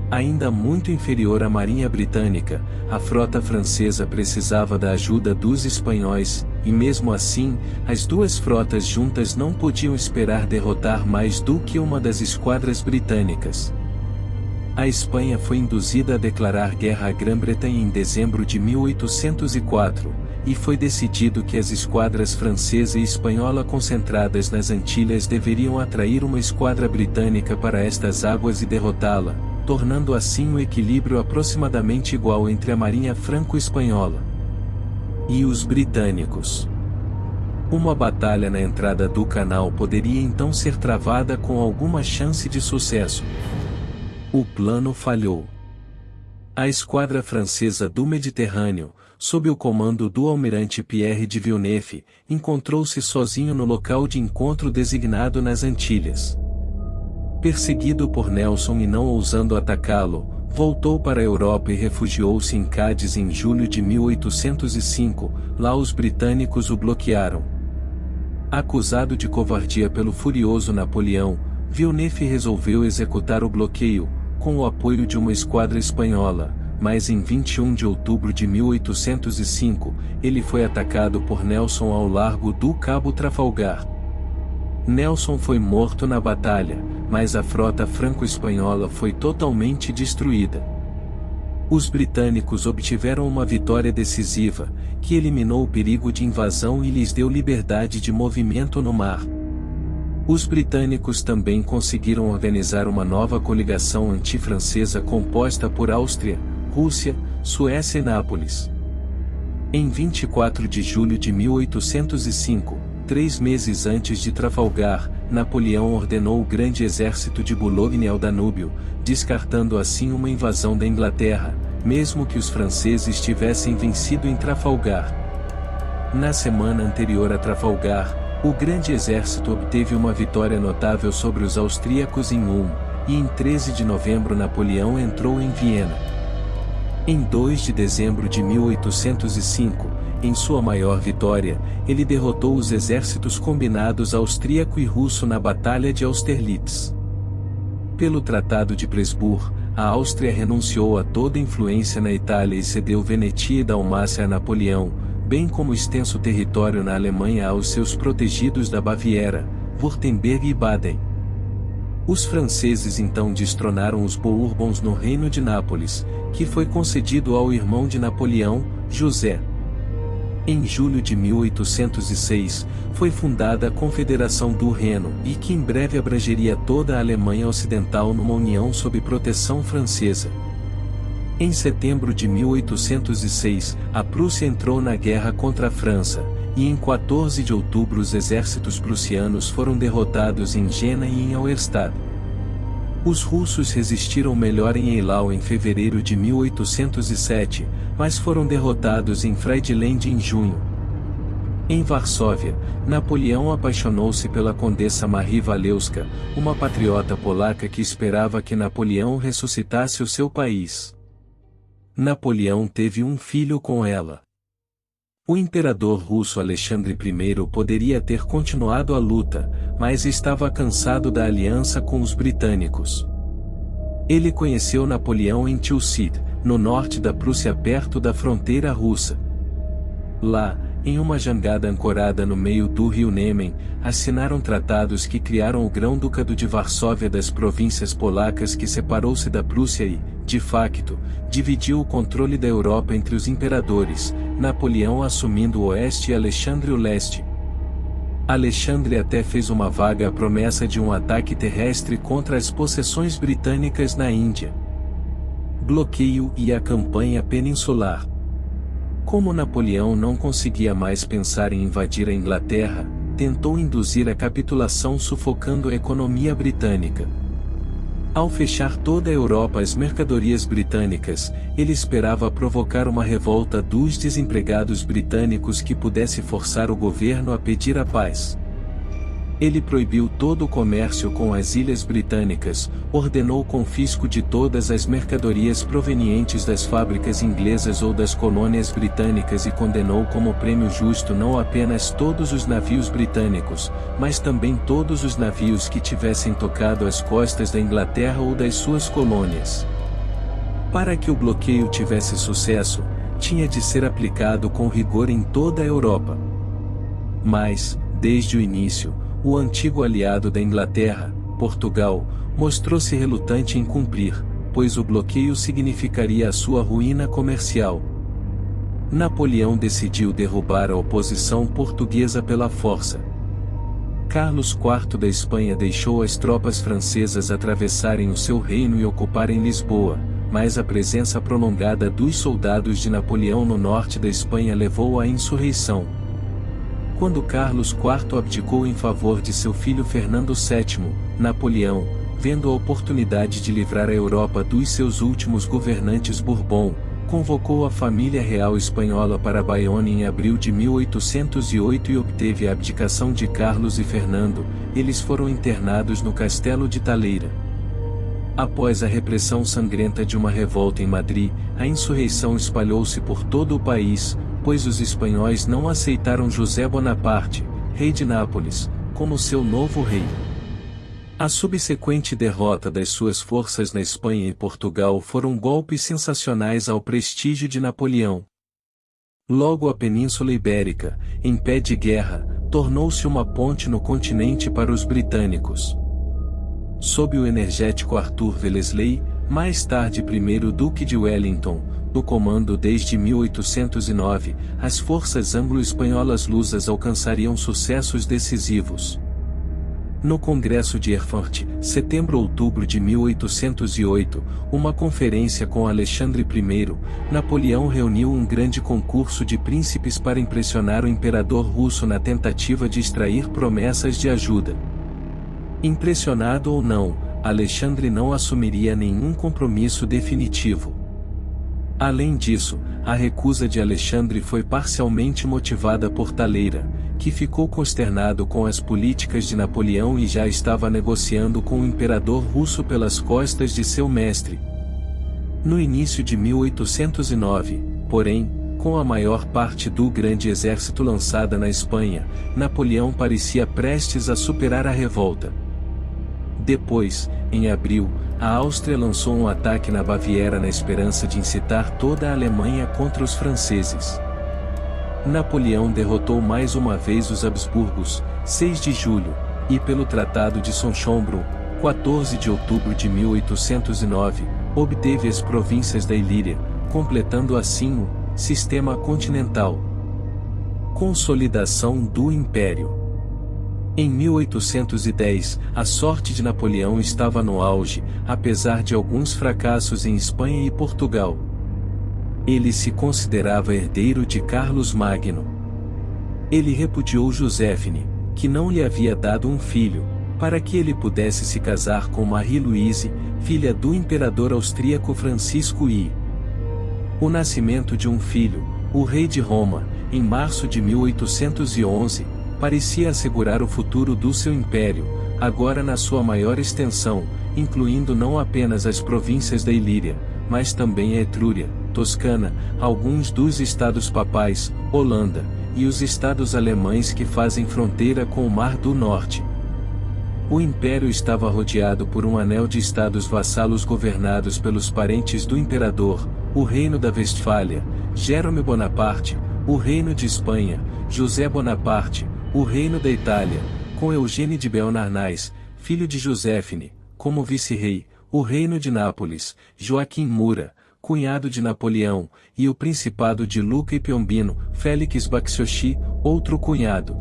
Speaker 1: Ainda muito inferior à marinha britânica, a frota francesa precisava da ajuda dos espanhóis, e mesmo assim, as duas frotas juntas não podiam esperar derrotar mais do que uma das esquadras britânicas. A Espanha foi induzida a declarar guerra à Grã-Bretanha em dezembro de 1804, e foi decidido que as esquadras francesa e espanhola concentradas nas Antilhas deveriam atrair uma esquadra britânica para estas águas e derrotá-la, tornando assim o equilíbrio aproximadamente igual entre a marinha franco-espanhola e os britânicos. Uma batalha na entrada do canal poderia então ser travada com alguma chance de sucesso. O plano falhou. A esquadra francesa do Mediterrâneo, sob o comando do almirante Pierre de Villeneuve, encontrou-se sozinho no local de encontro designado nas Antilhas. Perseguido por Nelson e não ousando atacá-lo, voltou para a Europa e refugiou-se em Cádiz em julho de 1805, lá os britânicos o bloquearam. Acusado de covardia pelo furioso Napoleão, Villeneuve resolveu executar o bloqueio, com o apoio de uma esquadra espanhola, mas em 21 de outubro de 1805, ele foi atacado por Nelson ao largo do Cabo Trafalgar. Nelson foi morto na batalha, mas a frota franco-espanhola foi totalmente destruída. Os britânicos obtiveram uma vitória decisiva, que eliminou o perigo de invasão e lhes deu liberdade de movimento no mar. Os britânicos também conseguiram organizar uma nova coligação anti-francesa composta por Áustria, Rússia, Suécia e Nápoles. Em 24 de julho de 1805, 3 meses antes de Trafalgar, Napoleão ordenou o grande exército de Boulogne ao Danúbio, descartando assim uma invasão da Inglaterra, mesmo que os franceses tivessem vencido em Trafalgar. Na semana anterior a Trafalgar, o grande exército obteve uma vitória notável sobre os austríacos em Ulm, e em 13 de novembro Napoleão entrou em Viena. Em 2 de dezembro de 1805, em sua maior vitória, ele derrotou os exércitos combinados austríaco e russo na Batalha de Austerlitz. Pelo Tratado de Presburg, a Áustria renunciou a toda influência na Itália e cedeu Venetia e Dalmácia a Napoleão, bem como extenso território na Alemanha aos seus protegidos da Baviera, Württemberg e Baden. Os franceses então destronaram os Bourbons no Reino de Nápoles, que foi concedido ao irmão de Napoleão, José. Em julho de 1806, foi fundada a Confederação do Reno, e que em breve abrangeria toda a Alemanha Ocidental numa união sob proteção francesa. Em setembro de 1806, a Prússia entrou na guerra contra a França, e em 14 de outubro os exércitos prussianos foram derrotados em Jena e em Auerstadt. Os russos resistiram melhor em Eylau em fevereiro de 1807, mas foram derrotados em Friedland em junho. Em Varsóvia, Napoleão apaixonou-se pela condessa Marie Walewska, uma patriota polaca que esperava que Napoleão ressuscitasse o seu país. Napoleão teve um filho com ela. O imperador russo Alexandre I poderia ter continuado a luta, mas estava cansado da aliança com os britânicos. Ele conheceu Napoleão em Tilsit, no norte da Prússia perto da fronteira russa. Lá, em uma jangada ancorada no meio do rio Nemen, assinaram tratados que criaram o Grão-Ducado de Varsóvia das províncias polacas que separou-se da Prússia e, de facto, dividiu o controle da Europa entre os imperadores, Napoleão assumindo o oeste e Alexandre o leste. Alexandre até fez uma vaga promessa de um ataque terrestre contra as possessões britânicas na Índia. Bloqueio e a campanha peninsular. Como Napoleão não conseguia mais pensar em invadir a Inglaterra, tentou induzir a capitulação sufocando a economia britânica. Ao fechar toda a Europa às mercadorias britânicas, ele esperava provocar uma revolta dos desempregados britânicos que pudesse forçar o governo a pedir a paz. Ele proibiu todo o comércio com as ilhas britânicas, ordenou o confisco de todas as mercadorias provenientes das fábricas inglesas ou das colônias britânicas e condenou como prêmio justo não apenas todos os navios britânicos, mas também todos os navios que tivessem tocado as costas da Inglaterra ou das suas colônias. Para que o bloqueio tivesse sucesso, tinha de ser aplicado com rigor em toda a Europa. Mas, desde o início, o antigo aliado da Inglaterra, Portugal, mostrou-se relutante em cumprir, pois o bloqueio significaria a sua ruína comercial. Napoleão decidiu derrubar a oposição portuguesa pela força. Carlos IV da Espanha deixou as tropas francesas atravessarem o seu reino e ocuparem Lisboa, mas a presença prolongada dos soldados de Napoleão no norte da Espanha levou à insurreição. Quando Carlos IV abdicou em favor de seu filho Fernando VII, Napoleão, vendo a oportunidade de livrar a Europa dos seus últimos governantes Bourbon, convocou a família real espanhola para Bayonne em abril de 1808 e obteve a abdicação de Carlos e Fernando. Eles foram internados no Castelo de Taleira. Após a repressão sangrenta de uma revolta em Madrid, a insurreição espalhou-se por todo o país, pois os espanhóis não aceitaram José Bonaparte, rei de Nápoles, como seu novo rei. A subsequente derrota das suas forças na Espanha e Portugal foram golpes sensacionais ao prestígio de Napoleão. Logo a Península Ibérica, em pé de guerra, tornou-se uma ponte no continente para os britânicos. Sob o energético Arthur Wellesley, mais tarde primeiro Duque de Wellington, no comando desde 1809, as forças anglo-espanholas lusas alcançariam sucessos decisivos. No Congresso de Erfurt, setembro-outubro de 1808, uma conferência com Alexandre I, Napoleão reuniu um grande concurso de príncipes para impressionar o imperador russo na tentativa de extrair promessas de ajuda. Impressionado ou não, Alexandre não assumiria nenhum compromisso definitivo. Além disso, a recusa de Alexandre foi parcialmente motivada por Taleira, que ficou consternado com as políticas de Napoleão e já estava negociando com o imperador russo pelas costas de seu mestre. No início de 1809, porém, com a maior parte do grande exército lançada na Espanha, Napoleão parecia prestes a superar a revolta. Depois, em abril, a Áustria lançou um ataque na Baviera na esperança de incitar toda a Alemanha contra os franceses. Napoleão derrotou mais uma vez os Habsburgos, 6 de julho, e pelo Tratado de Sonchombrun, 14 de outubro de 1809, obteve as províncias da Ilíria, completando assim o sistema continental. Consolidação do Império. Em 1810, a sorte de Napoleão estava no auge, apesar de alguns fracassos em Espanha e Portugal. Ele se considerava herdeiro de Carlos Magno. Ele repudiou Joséphine, que não lhe havia dado um filho, para que ele pudesse se casar com Marie-Louise, filha do imperador austríaco Francisco I. O nascimento de um filho, o rei de Roma, em março de 1811, parecia assegurar o futuro do seu império, agora na sua maior extensão, incluindo não apenas as províncias da Ilíria, mas também a Etrúria, Toscana, alguns dos estados papais, Holanda, e os estados alemães que fazem fronteira com o Mar do Norte. O império estava rodeado por um anel de estados vassalos governados pelos parentes do imperador, o Reino da Westfália, Jérôme Bonaparte, o Reino de Espanha, José Bonaparte, o Reino da Itália, com Eugênio de Beauharnais, filho de Joséphine, como vice-rei, o Reino de Nápoles, Joaquim Murat, cunhado de Napoleão, e o Principado de Lucca e Piombino, Félix Bacciochi, outro cunhado.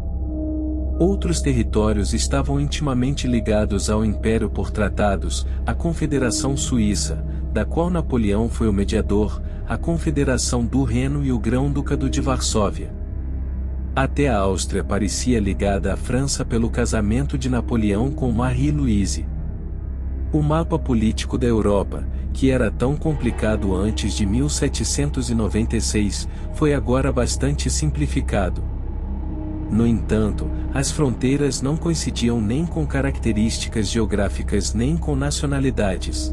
Speaker 1: Outros territórios estavam intimamente ligados ao Império por tratados, a Confederação Suíça, da qual Napoleão foi o mediador, a Confederação do Reno e o Grão-Ducado de Varsóvia. Até a Áustria parecia ligada à França pelo casamento de Napoleão com Marie-Louise. O mapa político da Europa, que era tão complicado antes de 1796, foi agora bastante simplificado. No entanto, as fronteiras não coincidiam nem com características geográficas nem com nacionalidades.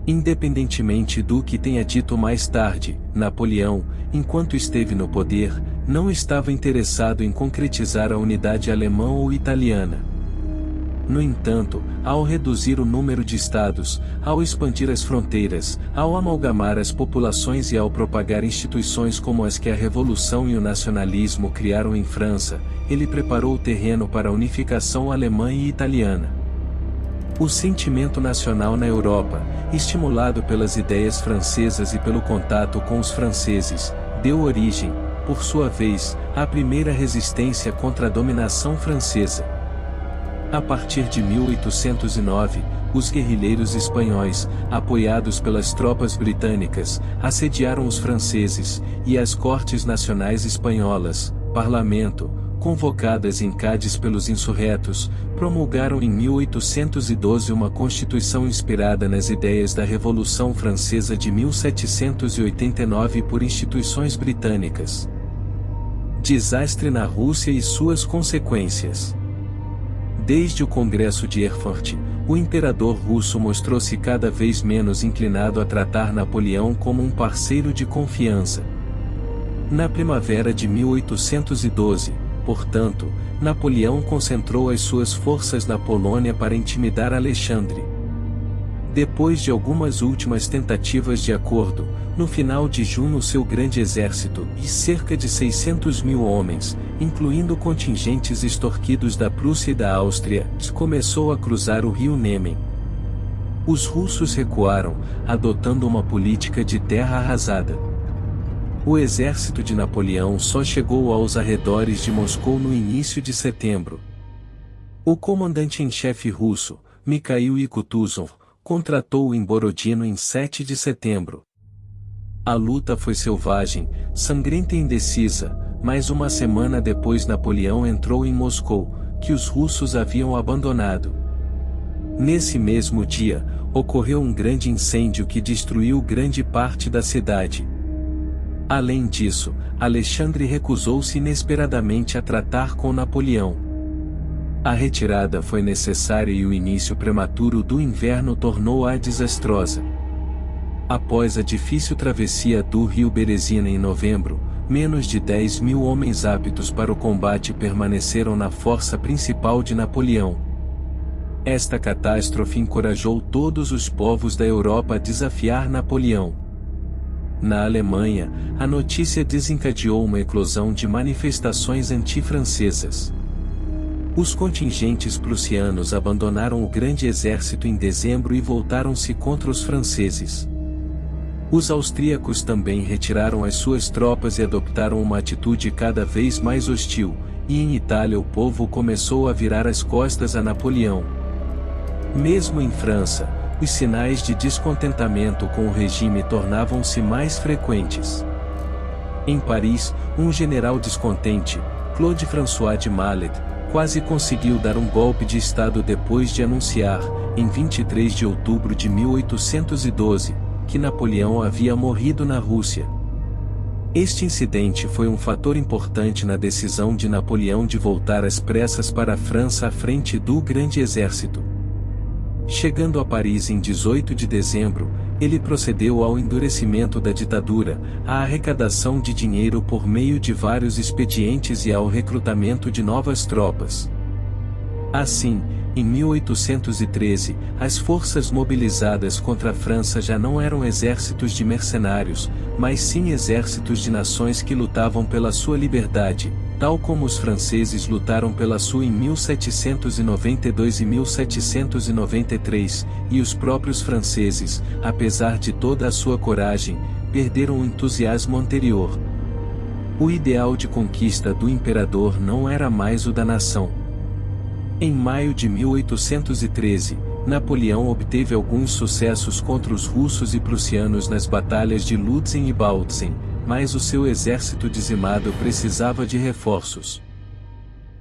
Speaker 1: Independentemente do que tenha dito mais tarde, Napoleão, enquanto esteve no poder, não estava interessado em concretizar a unidade alemã ou italiana. No entanto, ao reduzir o número de estados, ao expandir as fronteiras, ao amalgamar as populações e ao propagar instituições como as que a Revolução e o nacionalismo criaram em França, ele preparou o terreno para a unificação alemã e italiana. O sentimento nacional na Europa, estimulado pelas ideias francesas e pelo contato com os franceses, deu origem, por sua vez, à primeira resistência contra a dominação francesa. A partir de 1809, os guerrilheiros espanhóis, apoiados pelas tropas britânicas, assediaram os franceses, e as Cortes Nacionais Espanholas, parlamento, convocadas em Cádiz pelos insurretos, promulgaram em 1812 uma constituição inspirada nas ideias da Revolução Francesa de 1789 por instituições britânicas. Desastre na Rússia e suas consequências. Desde o Congresso de Erfurt, o imperador russo mostrou-se cada vez menos inclinado a tratar Napoleão como um parceiro de confiança. Na primavera de 1812, portanto, Napoleão concentrou as suas forças na Polônia para intimidar Alexandre. Depois de algumas últimas tentativas de acordo, no final de junho seu grande exército, e cerca de 600 mil homens, incluindo contingentes extorquidos da Prússia e da Áustria, começou a cruzar o rio Nêmen. Os russos recuaram, adotando uma política de terra arrasada. O exército de Napoleão só chegou aos arredores de Moscou no início de setembro. O comandante-em-chefe russo, Mikhail Kutuzov, contratou-o em Borodino em 7 de setembro. A luta foi selvagem, sangrenta e indecisa, mas uma semana depois Napoleão entrou em Moscou, que os russos haviam abandonado. Nesse mesmo dia, ocorreu um grande incêndio que destruiu grande parte da cidade. Além disso, Alexandre recusou-se inesperadamente a tratar com Napoleão. A retirada foi necessária e o início prematuro do inverno tornou-a desastrosa. Após a difícil travessia do rio Berezina em novembro, menos de 10 mil homens aptos para o combate permaneceram na força principal de Napoleão. Esta catástrofe encorajou todos os povos da Europa a desafiar Napoleão. Na Alemanha, a notícia desencadeou uma eclosão de manifestações anti-francesas. Os contingentes prussianos abandonaram o grande exército em dezembro e voltaram-se contra os franceses. Os austríacos também retiraram as suas tropas e adoptaram uma atitude cada vez mais hostil, e em Itália o povo começou a virar as costas a Napoleão. Mesmo em França, os sinais de descontentamento com o regime tornavam-se mais frequentes. Em Paris, um general descontente, Claude François de Mallet, quase conseguiu dar um golpe de Estado depois de anunciar, em 23 de outubro de 1812, que Napoleão havia morrido na Rússia. Este incidente foi um fator importante na decisão de Napoleão de voltar às pressas para a França à frente do grande exército. Chegando a Paris em 18 de dezembro, ele procedeu ao endurecimento da ditadura, à arrecadação de dinheiro por meio de vários expedientes e ao recrutamento de novas tropas. Assim, em 1813, as forças mobilizadas contra a França já não eram exércitos de mercenários, mas sim exércitos de nações que lutavam pela sua liberdade, tal como os franceses lutaram pela sua em 1792 e 1793, e os próprios franceses, apesar de toda a sua coragem, perderam o entusiasmo anterior. O ideal de conquista do imperador não era mais o da nação. Em maio de 1813, Napoleão obteve alguns sucessos contra os russos e prussianos nas batalhas de Lutzen e Bautzen, mas o seu exército dizimado precisava de reforços.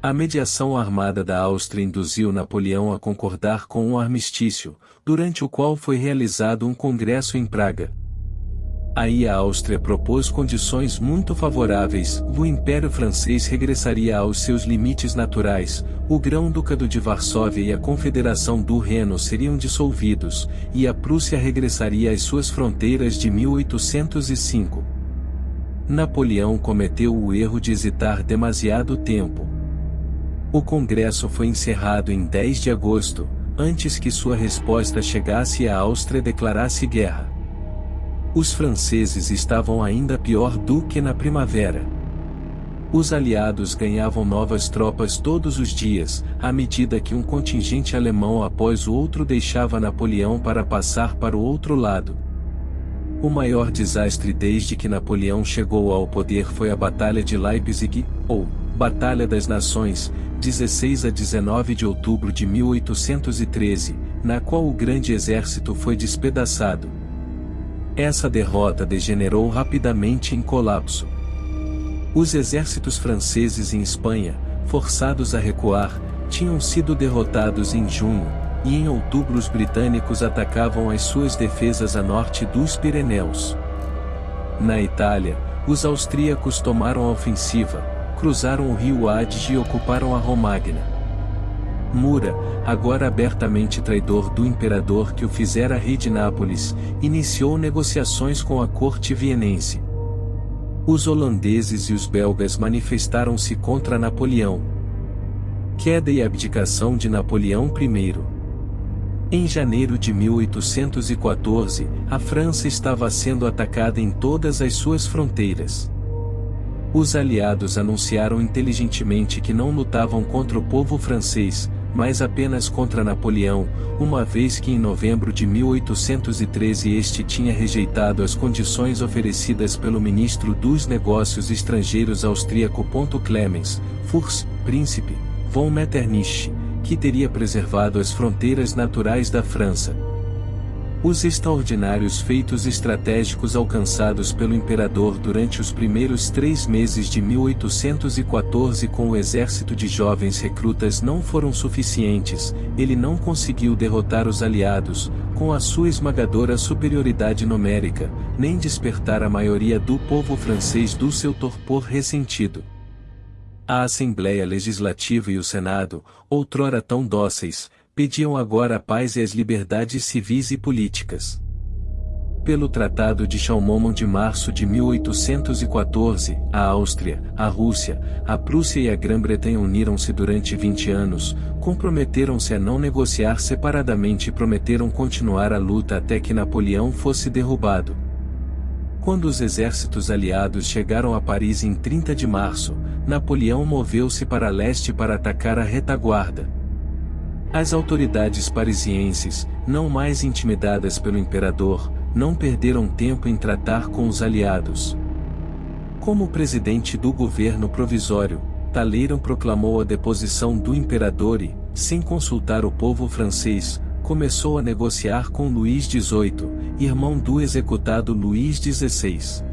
Speaker 1: A mediação armada da Áustria induziu Napoleão a concordar com um armistício, durante o qual foi realizado um congresso em Praga. Aí a Áustria propôs condições muito favoráveis, o Império Francês regressaria aos seus limites naturais, o Grão-Ducado de Varsóvia e a Confederação do Reno seriam dissolvidos, e a Prússia regressaria às suas fronteiras de 1805. Napoleão cometeu o erro de hesitar demasiado tempo. O Congresso foi encerrado em 10 de agosto, antes que sua resposta chegasse e a Áustria declarasse guerra. Os franceses estavam ainda pior do que na primavera. Os aliados ganhavam novas tropas todos os dias, à medida que um contingente alemão após o outro deixava Napoleão para passar para o outro lado. O maior desastre desde que Napoleão chegou ao poder foi a Batalha de Leipzig, ou Batalha das Nações, 16 a 19 de outubro de 1813, na qual o grande exército foi despedaçado. Essa derrota degenerou rapidamente em colapso. Os exércitos franceses em Espanha, forçados a recuar, tinham sido derrotados em junho, e em outubro os britânicos atacavam as suas defesas a norte dos Pirineus. Na Itália, os austríacos tomaram a ofensiva, cruzaram o rio Adige e ocuparam a Romagna. Murat, agora abertamente traidor do imperador que o fizera rei de Nápoles, iniciou negociações com a corte vienense. Os holandeses e os belgas manifestaram-se contra Napoleão. Queda e abdicação de Napoleão I. Em janeiro de 1814, a França estava sendo atacada em todas as suas fronteiras. Os aliados anunciaram inteligentemente que não lutavam contra o povo francês, mas apenas contra Napoleão, uma vez que em novembro de 1813 este tinha rejeitado as condições oferecidas pelo ministro dos Negócios Estrangeiros austríaco Clemens, Fürst, príncipe, von Metternich, que teria preservado as fronteiras naturais da França. Os extraordinários feitos estratégicos alcançados pelo imperador durante os primeiros 3 meses de 1814 com o exército de jovens recrutas não foram suficientes, ele não conseguiu derrotar os aliados, com a sua esmagadora superioridade numérica, nem despertar a maioria do povo francês do seu torpor ressentido. A Assembleia Legislativa e o Senado, outrora tão dóceis, pediam agora a paz e as liberdades civis e políticas. Pelo Tratado de Chalmont de março de 1814, a Áustria, a Rússia, a Prússia e a Grã-Bretanha uniram-se durante 20 anos, comprometeram-se a não negociar separadamente e prometeram continuar a luta até que Napoleão fosse derrubado. Quando os exércitos aliados chegaram a Paris em 30 de março, Napoleão moveu-se para leste para atacar a retaguarda. As autoridades parisienses, não mais intimidadas pelo imperador, não perderam tempo em tratar com os aliados. Como presidente do governo provisório, Talleyrand proclamou a deposição do imperador e, sem consultar o povo francês, começou a negociar com Luís XVIII, irmão do executado Luís XVI.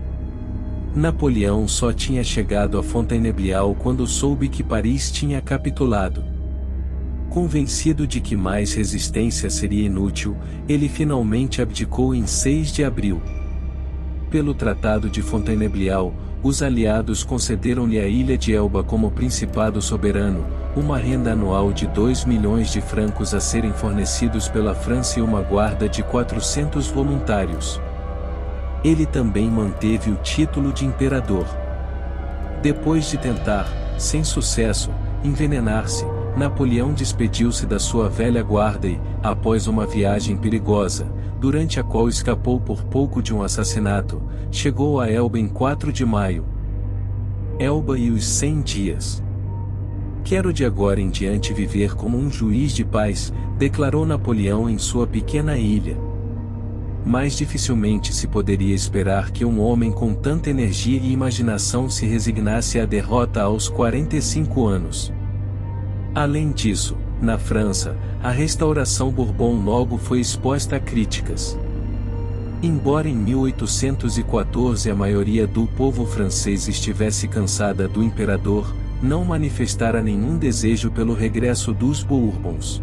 Speaker 1: Napoleão só tinha chegado a Fontainebleau quando soube que Paris tinha capitulado. Convencido de que mais resistência seria inútil, ele finalmente abdicou em 6 de abril. Pelo Tratado de Fontainebleau, os aliados concederam-lhe a ilha de Elba como principado soberano, uma renda anual de 2 milhões de francos a serem fornecidos pela França e uma guarda de 400 voluntários. Ele também manteve o título de imperador. Depois de tentar, sem sucesso, envenenar-se, Napoleão despediu-se da sua velha guarda e, após uma viagem perigosa, durante a qual escapou por pouco de um assassinato, chegou a Elba em 4 de maio. Elba e os 100 dias. Quero de agora em diante viver como um juiz de paz, declarou Napoleão em sua pequena ilha. Mais dificilmente se poderia esperar que um homem com tanta energia e imaginação se resignasse à derrota aos 45 anos. Além disso, na França, a restauração Bourbon logo foi exposta a críticas. Embora em 1814 a maioria do povo francês estivesse cansada do imperador, não manifestara nenhum desejo pelo regresso dos Bourbons.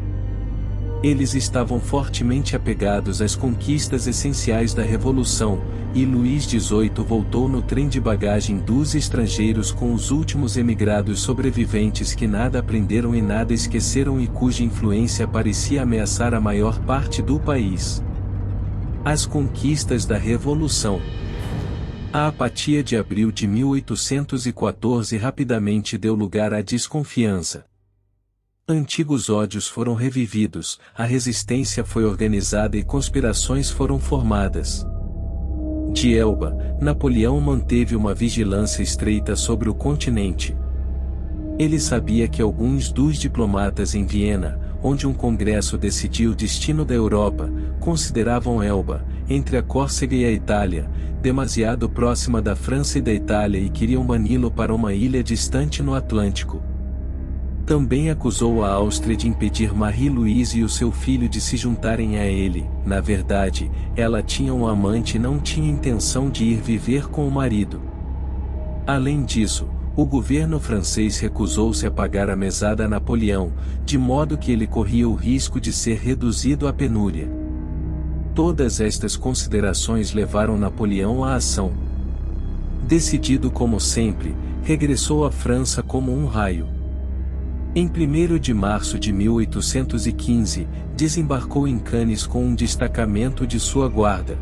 Speaker 1: Eles estavam fortemente apegados às conquistas essenciais da Revolução, e Luís XVIII voltou no trem de bagagem dos estrangeiros com os últimos emigrados sobreviventes que nada aprenderam e nada esqueceram e cuja influência parecia ameaçar a maior parte do país. As conquistas da Revolução. A apatia de abril de 1814 rapidamente deu lugar à desconfiança. Antigos ódios foram revividos, a resistência foi organizada e conspirações foram formadas. De Elba, Napoleão manteve uma vigilância estreita sobre o continente. Ele sabia que alguns dos diplomatas em Viena, onde um congresso decidiu o destino da Europa, consideravam Elba, entre a Córcega e a Itália, demasiado próxima da França e da Itália e queriam bani-lo para uma ilha distante no Atlântico. Também acusou a Áustria de impedir Marie-Louise e o seu filho de se juntarem a ele. Na verdade, ela tinha um amante e não tinha intenção de ir viver com o marido. Além disso, o governo francês recusou-se a pagar a mesada a Napoleão, de modo que ele corria o risco de ser reduzido à penúria. Todas estas considerações levaram Napoleão à ação. Decidido como sempre, regressou à França como um raio. Em 1º de março de 1815, desembarcou em Cannes com um destacamento de sua guarda.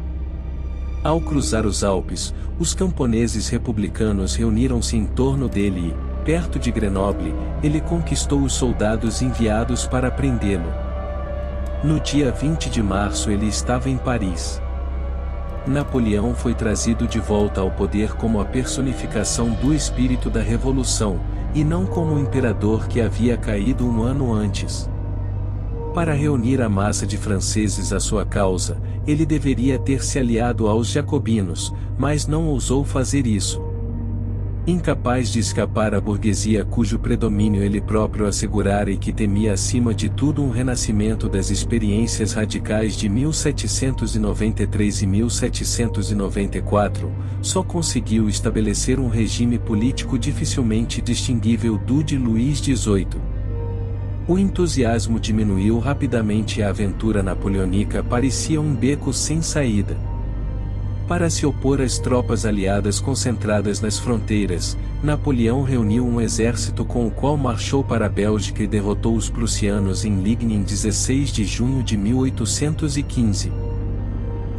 Speaker 1: Ao cruzar os Alpes, os camponeses republicanos reuniram-se em torno dele e, perto de Grenoble, ele conquistou os soldados enviados para prendê-lo. No dia 20 de março ele estava em Paris. Napoleão foi trazido de volta ao poder como a personificação do espírito da Revolução, e não como o imperador que havia caído um ano antes. Para reunir a massa de franceses à sua causa, ele deveria ter se aliado aos jacobinos, mas não ousou fazer isso. Incapaz de escapar à burguesia cujo predomínio ele próprio assegurara e que temia acima de tudo um renascimento das experiências radicais de 1793 e 1794, só conseguiu estabelecer um regime político dificilmente distinguível do de Luís XVIII. O entusiasmo diminuiu rapidamente e a aventura napoleônica parecia um beco sem saída. Para se opor às tropas aliadas concentradas nas fronteiras, Napoleão reuniu um exército com o qual marchou para a Bélgica e derrotou os prussianos em Ligny em 16 de junho de 1815.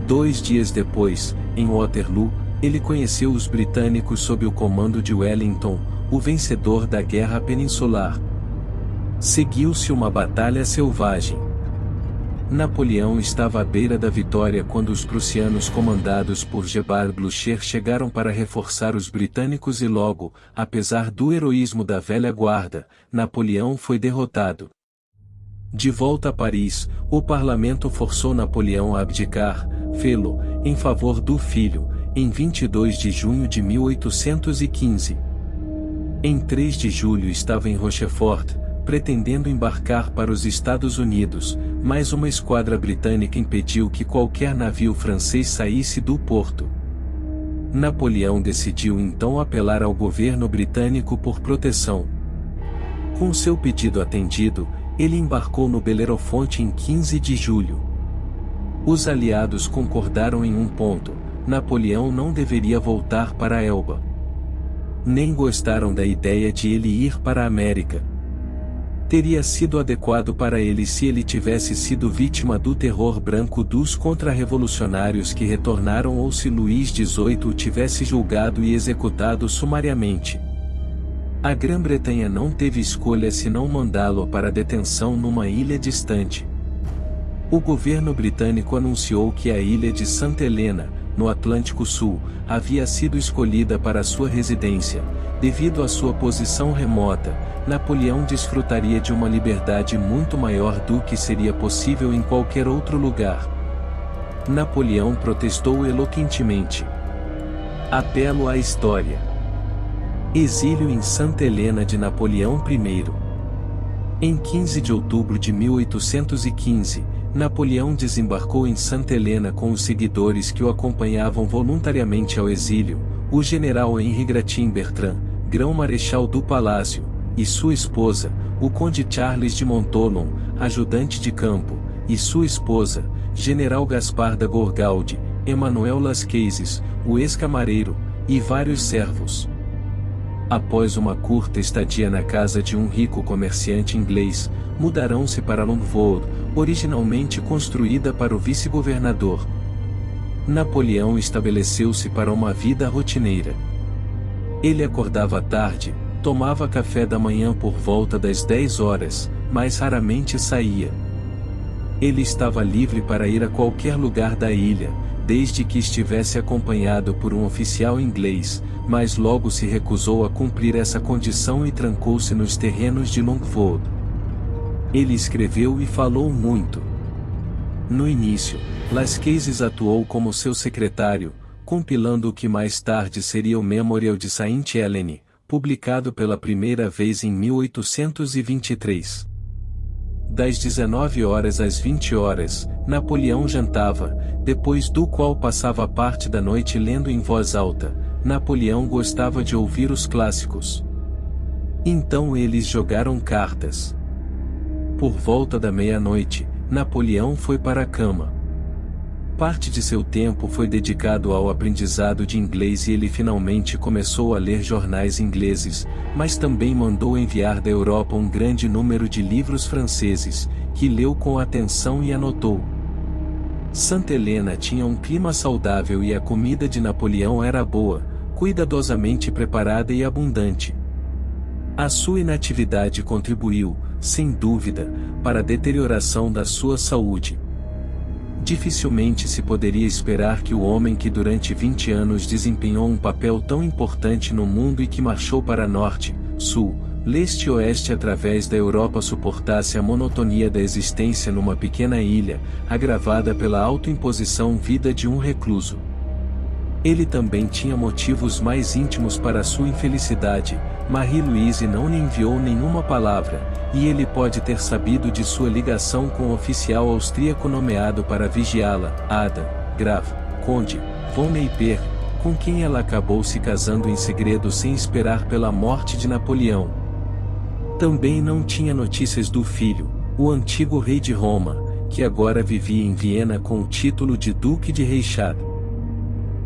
Speaker 1: 2 dias depois, em Waterloo, ele conheceu os britânicos sob o comando de Wellington, o vencedor da Guerra Peninsular. Seguiu-se uma batalha selvagem. Napoleão estava à beira da vitória quando os prussianos comandados por Gerard Blücher chegaram para reforçar os britânicos e logo, apesar do heroísmo da velha guarda, Napoleão foi derrotado. De volta a Paris, o parlamento forçou Napoleão a abdicar, fê-lo, em favor do filho, em 22 de junho de 1815. Em 3 de julho estava em Rochefort, pretendendo embarcar para os Estados Unidos, mas uma esquadra britânica impediu que qualquer navio francês saísse do porto. Napoleão decidiu então apelar ao governo britânico por proteção. Com seu pedido atendido, ele embarcou no Belerofonte em 15 de julho. Os aliados concordaram em um ponto: Napoleão não deveria voltar para Elba. Nem gostaram da ideia de ele ir para a América. Teria sido adequado para ele se ele tivesse sido vítima do terror branco dos contra-revolucionários que retornaram ou se Luís XVIII o tivesse julgado e executado sumariamente. A Grã-Bretanha não teve escolha senão mandá-lo para detenção numa ilha distante. O governo britânico anunciou que a ilha de Santa Helena, no Atlântico Sul, havia sido escolhida para sua residência. Devido à sua posição remota, Napoleão desfrutaria de uma liberdade muito maior do que seria possível em qualquer outro lugar. Napoleão protestou eloquentemente. Apelo à história. Exílio em Santa Helena de Napoleão I. Em 15 de outubro de 1815, Napoleão desembarcou em Santa Helena com os seguidores que o acompanhavam voluntariamente ao exílio, o general Henri Gratien Bertrand, grão-marechal do palácio, e sua esposa, o conde Charles de Montholon, ajudante de campo, e sua esposa, general Gaspar da Gourgaud, Emmanuel Las Cases, o ex-camareiro, e vários servos. Após uma curta estadia na casa de um rico comerciante inglês, mudaram-se para Longwood, originalmente construída para o vice-governador. Napoleão estabeleceu-se para uma vida rotineira. Ele acordava tarde, tomava café da manhã por volta das 10 horas, mas raramente saía. Ele estava livre para ir a qualquer lugar da ilha, desde que estivesse acompanhado por um oficial inglês, mas logo se recusou a cumprir essa condição e trancou-se nos terrenos de Longwood. Ele escreveu e falou muito. No início, Las Cases atuou como seu secretário, compilando o que mais tarde seria o Memorial de Saint Helene, publicado pela primeira vez em 1823. Das 19 horas às 20 horas, Napoleão jantava, depois do qual passava parte da noite lendo em voz alta. Napoleão gostava de ouvir os clássicos. Então eles jogaram cartas. Por volta da meia-noite, Napoleão foi para a cama. Parte de seu tempo foi dedicado ao aprendizado de inglês e ele finalmente começou a ler jornais ingleses, mas também mandou enviar da Europa um grande número de livros franceses, que leu com atenção e anotou. Santa Helena tinha um clima saudável e a comida de Napoleão era boa, cuidadosamente preparada e abundante. A sua inatividade contribuiu, sem dúvida, para a deterioração da sua saúde. Dificilmente se poderia esperar que o homem que durante 20 anos desempenhou um papel tão importante no mundo e que marchou para norte, sul, leste e oeste através da Europa suportasse a monotonia da existência numa pequena ilha, agravada pela autoimposição vida de um recluso. Ele também tinha motivos mais íntimos para sua infelicidade. Marie-Louise não lhe enviou nenhuma palavra, e ele pode ter sabido de sua ligação com o oficial austríaco nomeado para vigiá-la, Ada, Graf, Conde, von Neipperg, com quem ela acabou se casando em segredo sem esperar pela morte de Napoleão. Também não tinha notícias do filho, o antigo rei de Roma, que agora vivia em Viena com o título de Duque de Reichstadt.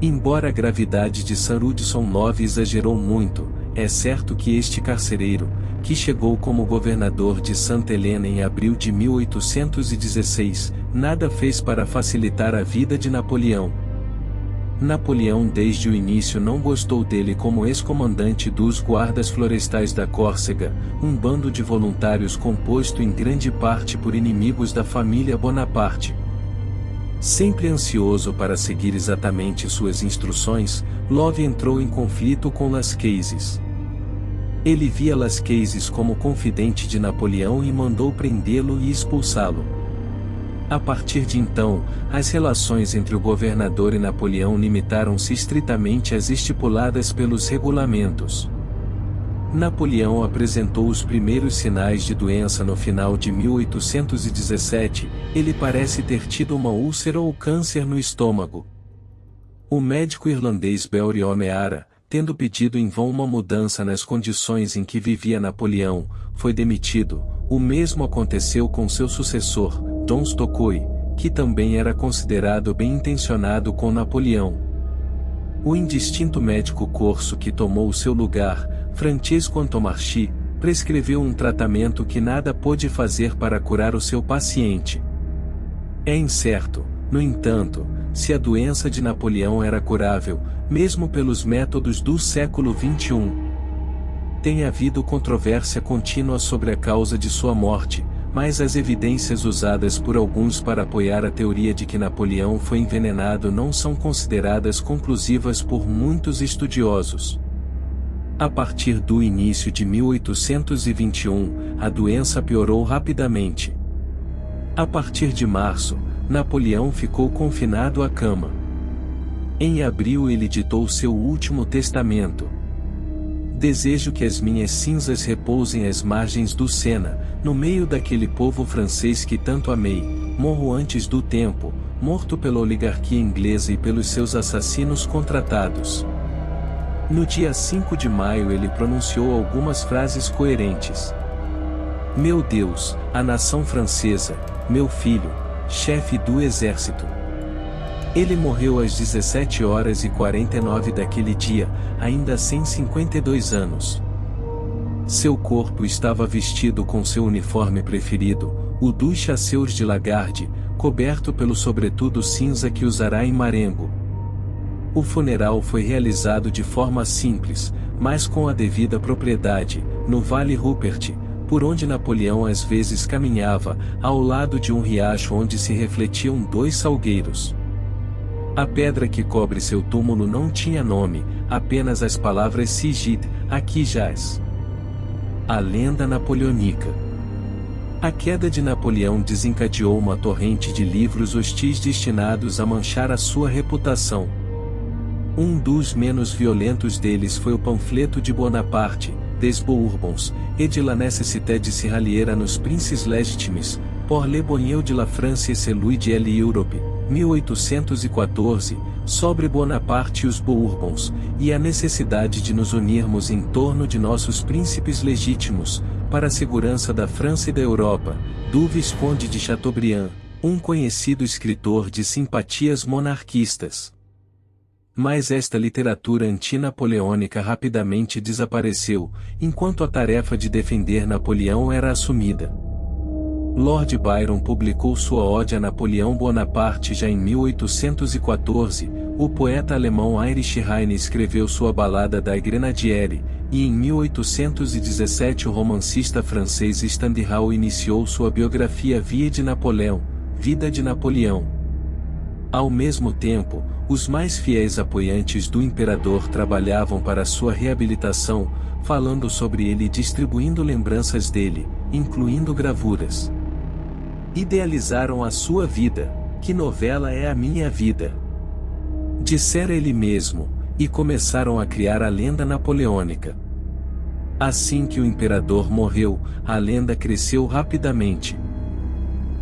Speaker 1: Embora a gravidade de Sir Hudson Love exagerou muito, é certo que este carcereiro, que chegou como governador de Santa Helena em abril de 1816, nada fez para facilitar a vida de Napoleão. Napoleão desde o início não gostou dele como ex-comandante dos guardas florestais da Córcega, um bando de voluntários composto em grande parte por inimigos da família Bonaparte. Sempre ansioso para seguir exatamente suas instruções, Love entrou em conflito com Las Cases. Ele via Las Cases como confidente de Napoleão e mandou prendê-lo e expulsá-lo. A partir de então, as relações entre o governador e Napoleão limitaram-se estritamente às estipuladas pelos regulamentos. Napoleão apresentou os primeiros sinais de doença no final de 1817, ele parece ter tido uma úlcera ou câncer no estômago. O médico irlandês Belry O'Meara, tendo pedido em vão uma mudança nas condições em que vivia Napoleão, foi demitido. O mesmo aconteceu com seu sucessor, Dom Stockwey, que também era considerado bem-intencionado com Napoleão. O indistinto médico corso que tomou seu lugar, Francesco Antomarchi, prescreveu um tratamento que nada pôde fazer para curar o seu paciente. É incerto, no entanto, se a doença de Napoleão era curável, mesmo pelos métodos do século XXI. Tem havido controvérsia contínua sobre a causa de sua morte, mas as evidências usadas por alguns para apoiar a teoria de que Napoleão foi envenenado não são consideradas conclusivas por muitos estudiosos. A partir do início de 1821, a doença piorou rapidamente. A partir de março, Napoleão ficou confinado à cama. Em abril ele ditou seu último testamento. Desejo que as minhas cinzas repousem às margens do Sena, no meio daquele povo francês que tanto amei. Morro antes do tempo, morto pela oligarquia inglesa e pelos seus assassinos contratados. No dia 5 de maio ele pronunciou algumas frases coerentes. Meu Deus, a nação francesa, meu filho, chefe do exército. Ele morreu às 17h49 daquele dia, ainda sem 52 anos. Seu corpo estava vestido com seu uniforme preferido, o dos chasseurs de Lagarde, coberto pelo sobretudo cinza que usará em Marengo. O funeral foi realizado de forma simples, mas com a devida propriedade, no Vale Rupert, por onde Napoleão às vezes caminhava, ao lado de um riacho onde se refletiam 2 salgueiros. A pedra que cobre seu túmulo não tinha nome, apenas as palavras Sigid, aqui jaz. A lenda napoleônica. A queda de Napoleão desencadeou uma torrente de livros hostis destinados a manchar a sua reputação. Um dos menos violentos deles foi o panfleto de Bonaparte, Des Bourbons, et de la nécessité de se rallier à nos princes légitimes, pour le bonheur de la France et celui de l'Europe, 1814, sobre Bonaparte e os Bourbons, e a necessidade de nos unirmos em torno de nossos príncipes legítimos, para a segurança da França e da Europa, do Visconde de Chateaubriand, um conhecido escritor de simpatias monarquistas. Mas esta literatura antinapoleônica rapidamente desapareceu, enquanto a tarefa de defender Napoleão era assumida. Lord Byron publicou sua ode a Napoleão Bonaparte já em 1814, o poeta alemão Heinrich Heine escreveu sua balada da Grenadiere, e em 1817 o romancista francês Stendhal iniciou sua biografia Vie de Napoléon, Vida de Napoleão. Ao mesmo tempo, os mais fiéis apoiantes do imperador trabalhavam para sua reabilitação, falando sobre ele e distribuindo lembranças dele, incluindo gravuras. Idealizaram a sua vida, que novela é a minha vida? Dissera ele mesmo, e começaram a criar a lenda napoleônica. Assim que o imperador morreu, a lenda cresceu rapidamente.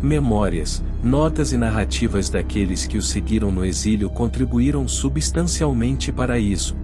Speaker 1: Memórias, notas e narrativas daqueles que o seguiram no exílio contribuíram substancialmente para isso.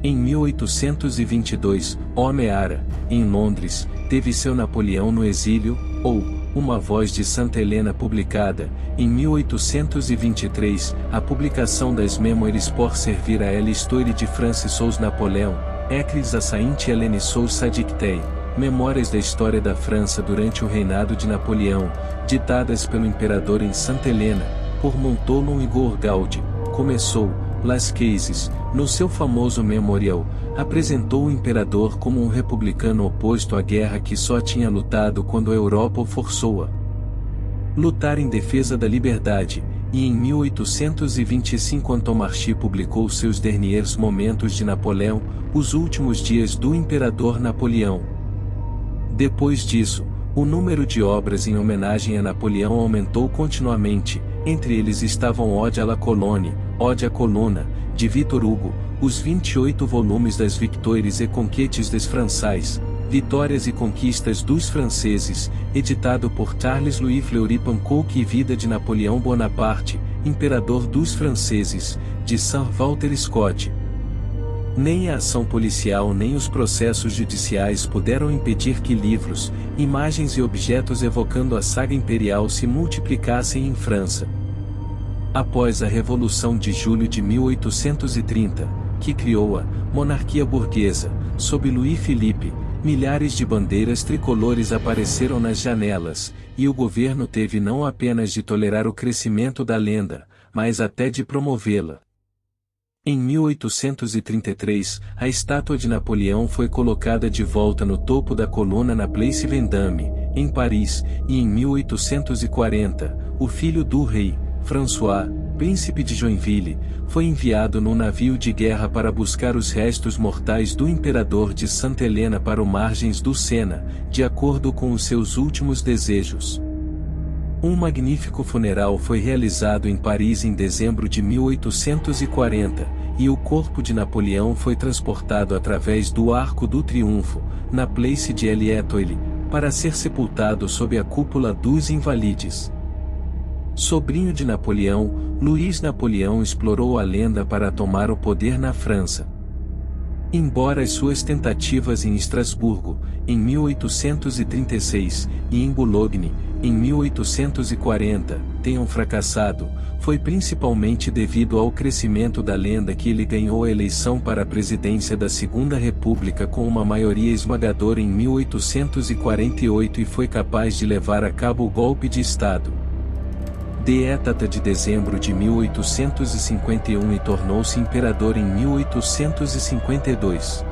Speaker 1: Em 1822, O'Meara, em Londres, teve seu Napoleão no exílio, ou Uma Voz de Santa Helena publicada, em 1823, a publicação das Mémoires pour servir à l'histoire de France sous Napoléon, écrits à Sainte-Hélène sous sa dictée, Memórias da História da França durante o reinado de Napoleão, ditadas pelo imperador em Santa Helena, por Montolon e Gourgaud, começou, Las Cases, no seu famoso memorial, apresentou o imperador como um republicano oposto à guerra que só tinha lutado quando a Europa o forçou a lutar em defesa da liberdade, e em 1825 Antomarchi publicou seus Derniers Momentos de Napoléon, os últimos dias do imperador Napoleão. Depois disso, o número de obras em homenagem a Napoleão aumentou continuamente, entre eles estavam Ode à la Colonne, Ode à Colonna, de Victor Hugo, os 28 volumes das Victoires et Conquêtes des Français, Vitórias e Conquistas dos Franceses, editado por Charles Louis Fleury Pancoque e Vida de Napoleão Bonaparte, Imperador dos Franceses, de Sir Walter Scott. Nem a ação policial nem os processos judiciais puderam impedir que livros, imagens e objetos evocando a saga imperial se multiplicassem em França. Após a Revolução de Julho de 1830, que criou a monarquia burguesa, sob Louis Philippe, milhares de bandeiras tricolores apareceram nas janelas, e o governo teve não apenas de tolerar o crescimento da lenda, mas até de promovê-la. Em 1833, a estátua de Napoleão foi colocada de volta no topo da coluna na Place Vendôme, em Paris, e em 1840, o filho do rei, François, príncipe de Joinville, foi enviado num navio de guerra para buscar os restos mortais do imperador de Santa Helena para as margens do Sena, de acordo com os seus últimos desejos. Um magnífico funeral foi realizado em Paris em dezembro de 1840, e o corpo de Napoleão foi transportado através do Arco do Triunfo, na Place de l'Étoile, para ser sepultado sob a cúpula dos Invalides. Sobrinho de Napoleão, Luís Napoleão explorou a lenda para tomar o poder na França. Embora as suas tentativas em Estrasburgo, em 1836, e em Boulogne, em 1840, tenham fracassado, foi principalmente devido ao crescimento da lenda que ele ganhou a eleição para a presidência da Segunda República com uma maioria esmagadora em 1848 e foi capaz de levar a cabo o golpe de Estado. Data de dezembro de 1851 e tornou-se imperador em 1852.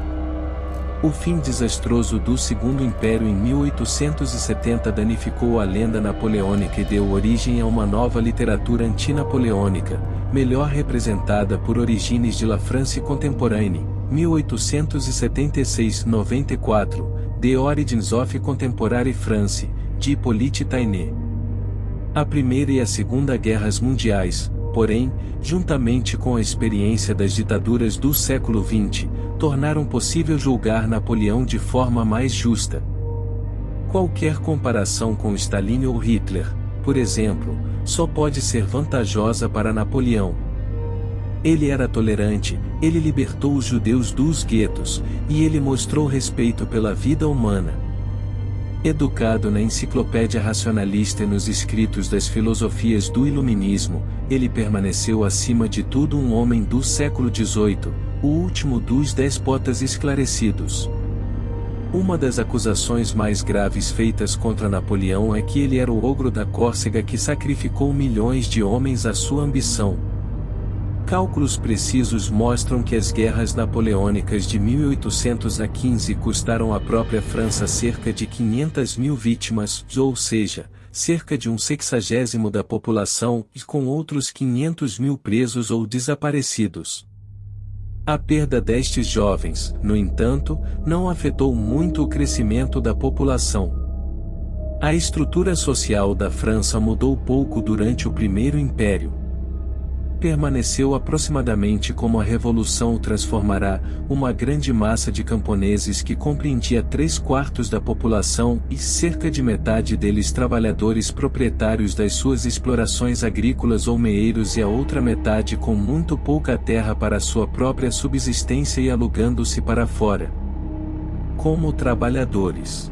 Speaker 1: O fim desastroso do Segundo Império em 1870 danificou a lenda napoleônica e deu origem a uma nova literatura antinapoleônica, melhor representada por Origines de la France Contemporaine, 1876-94, The Origins of Contemporary France, de Hippolyte Taine. A Primeira e a Segunda Guerras Mundiais, porém, juntamente com a experiência das ditaduras do século XX, tornaram possível julgar Napoleão de forma mais justa. Qualquer comparação com Stalin ou Hitler, por exemplo, só pode ser vantajosa para Napoleão. Ele era tolerante, ele libertou os judeus dos guetos, e ele mostrou respeito pela vida humana. Educado na enciclopédia racionalista e nos escritos das filosofias do Iluminismo, ele permaneceu acima de tudo um homem do século XVIII, o último dos déspotas esclarecidos. Uma das acusações mais graves feitas contra Napoleão é que ele era o ogro da Córcega que sacrificou milhões de homens à sua ambição. Cálculos precisos mostram que as guerras napoleônicas de 1815 custaram à própria França cerca de 500 mil vítimas, ou seja, cerca de 1/60 da população e com outros 500 mil presos ou desaparecidos. A perda destes jovens, no entanto, não afetou muito o crescimento da população. A estrutura social da França mudou pouco durante o Primeiro Império. Permaneceu aproximadamente como a Revolução o transformará, uma grande massa de camponeses que compreendia 3/4 da população e cerca de metade deles trabalhadores proprietários das suas explorações agrícolas ou meeiros e a outra metade com muito pouca terra para sua própria subsistência e alugando-se para fora. Como trabalhadores.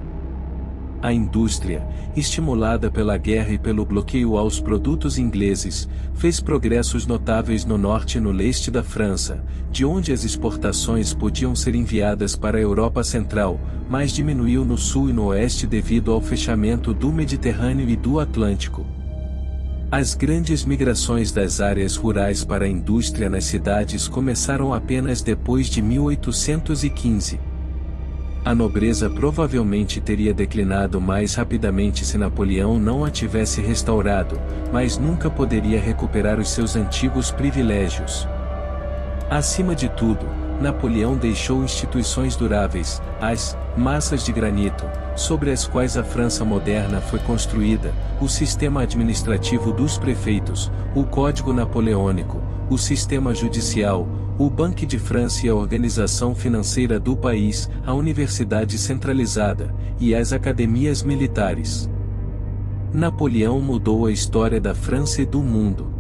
Speaker 1: A indústria, estimulada pela guerra e pelo bloqueio aos produtos ingleses, fez progressos notáveis no norte e no leste da França, de onde as exportações podiam ser enviadas para a Europa Central, mas diminuiu no sul e no oeste devido ao fechamento do Mediterrâneo e do Atlântico. As grandes migrações das áreas rurais para a indústria nas cidades começaram apenas depois de 1815. A nobreza provavelmente teria declinado mais rapidamente se Napoleão não a tivesse restaurado, mas nunca poderia recuperar os seus antigos privilégios. Acima de tudo, Napoleão deixou instituições duráveis, as massas de granito, sobre as quais a França moderna foi construída, o sistema administrativo dos prefeitos, o Código Napoleônico, o sistema judicial, o Banque de France e a organização financeira do país, a universidade centralizada, e as academias militares. Napoleão mudou a história da França e do mundo.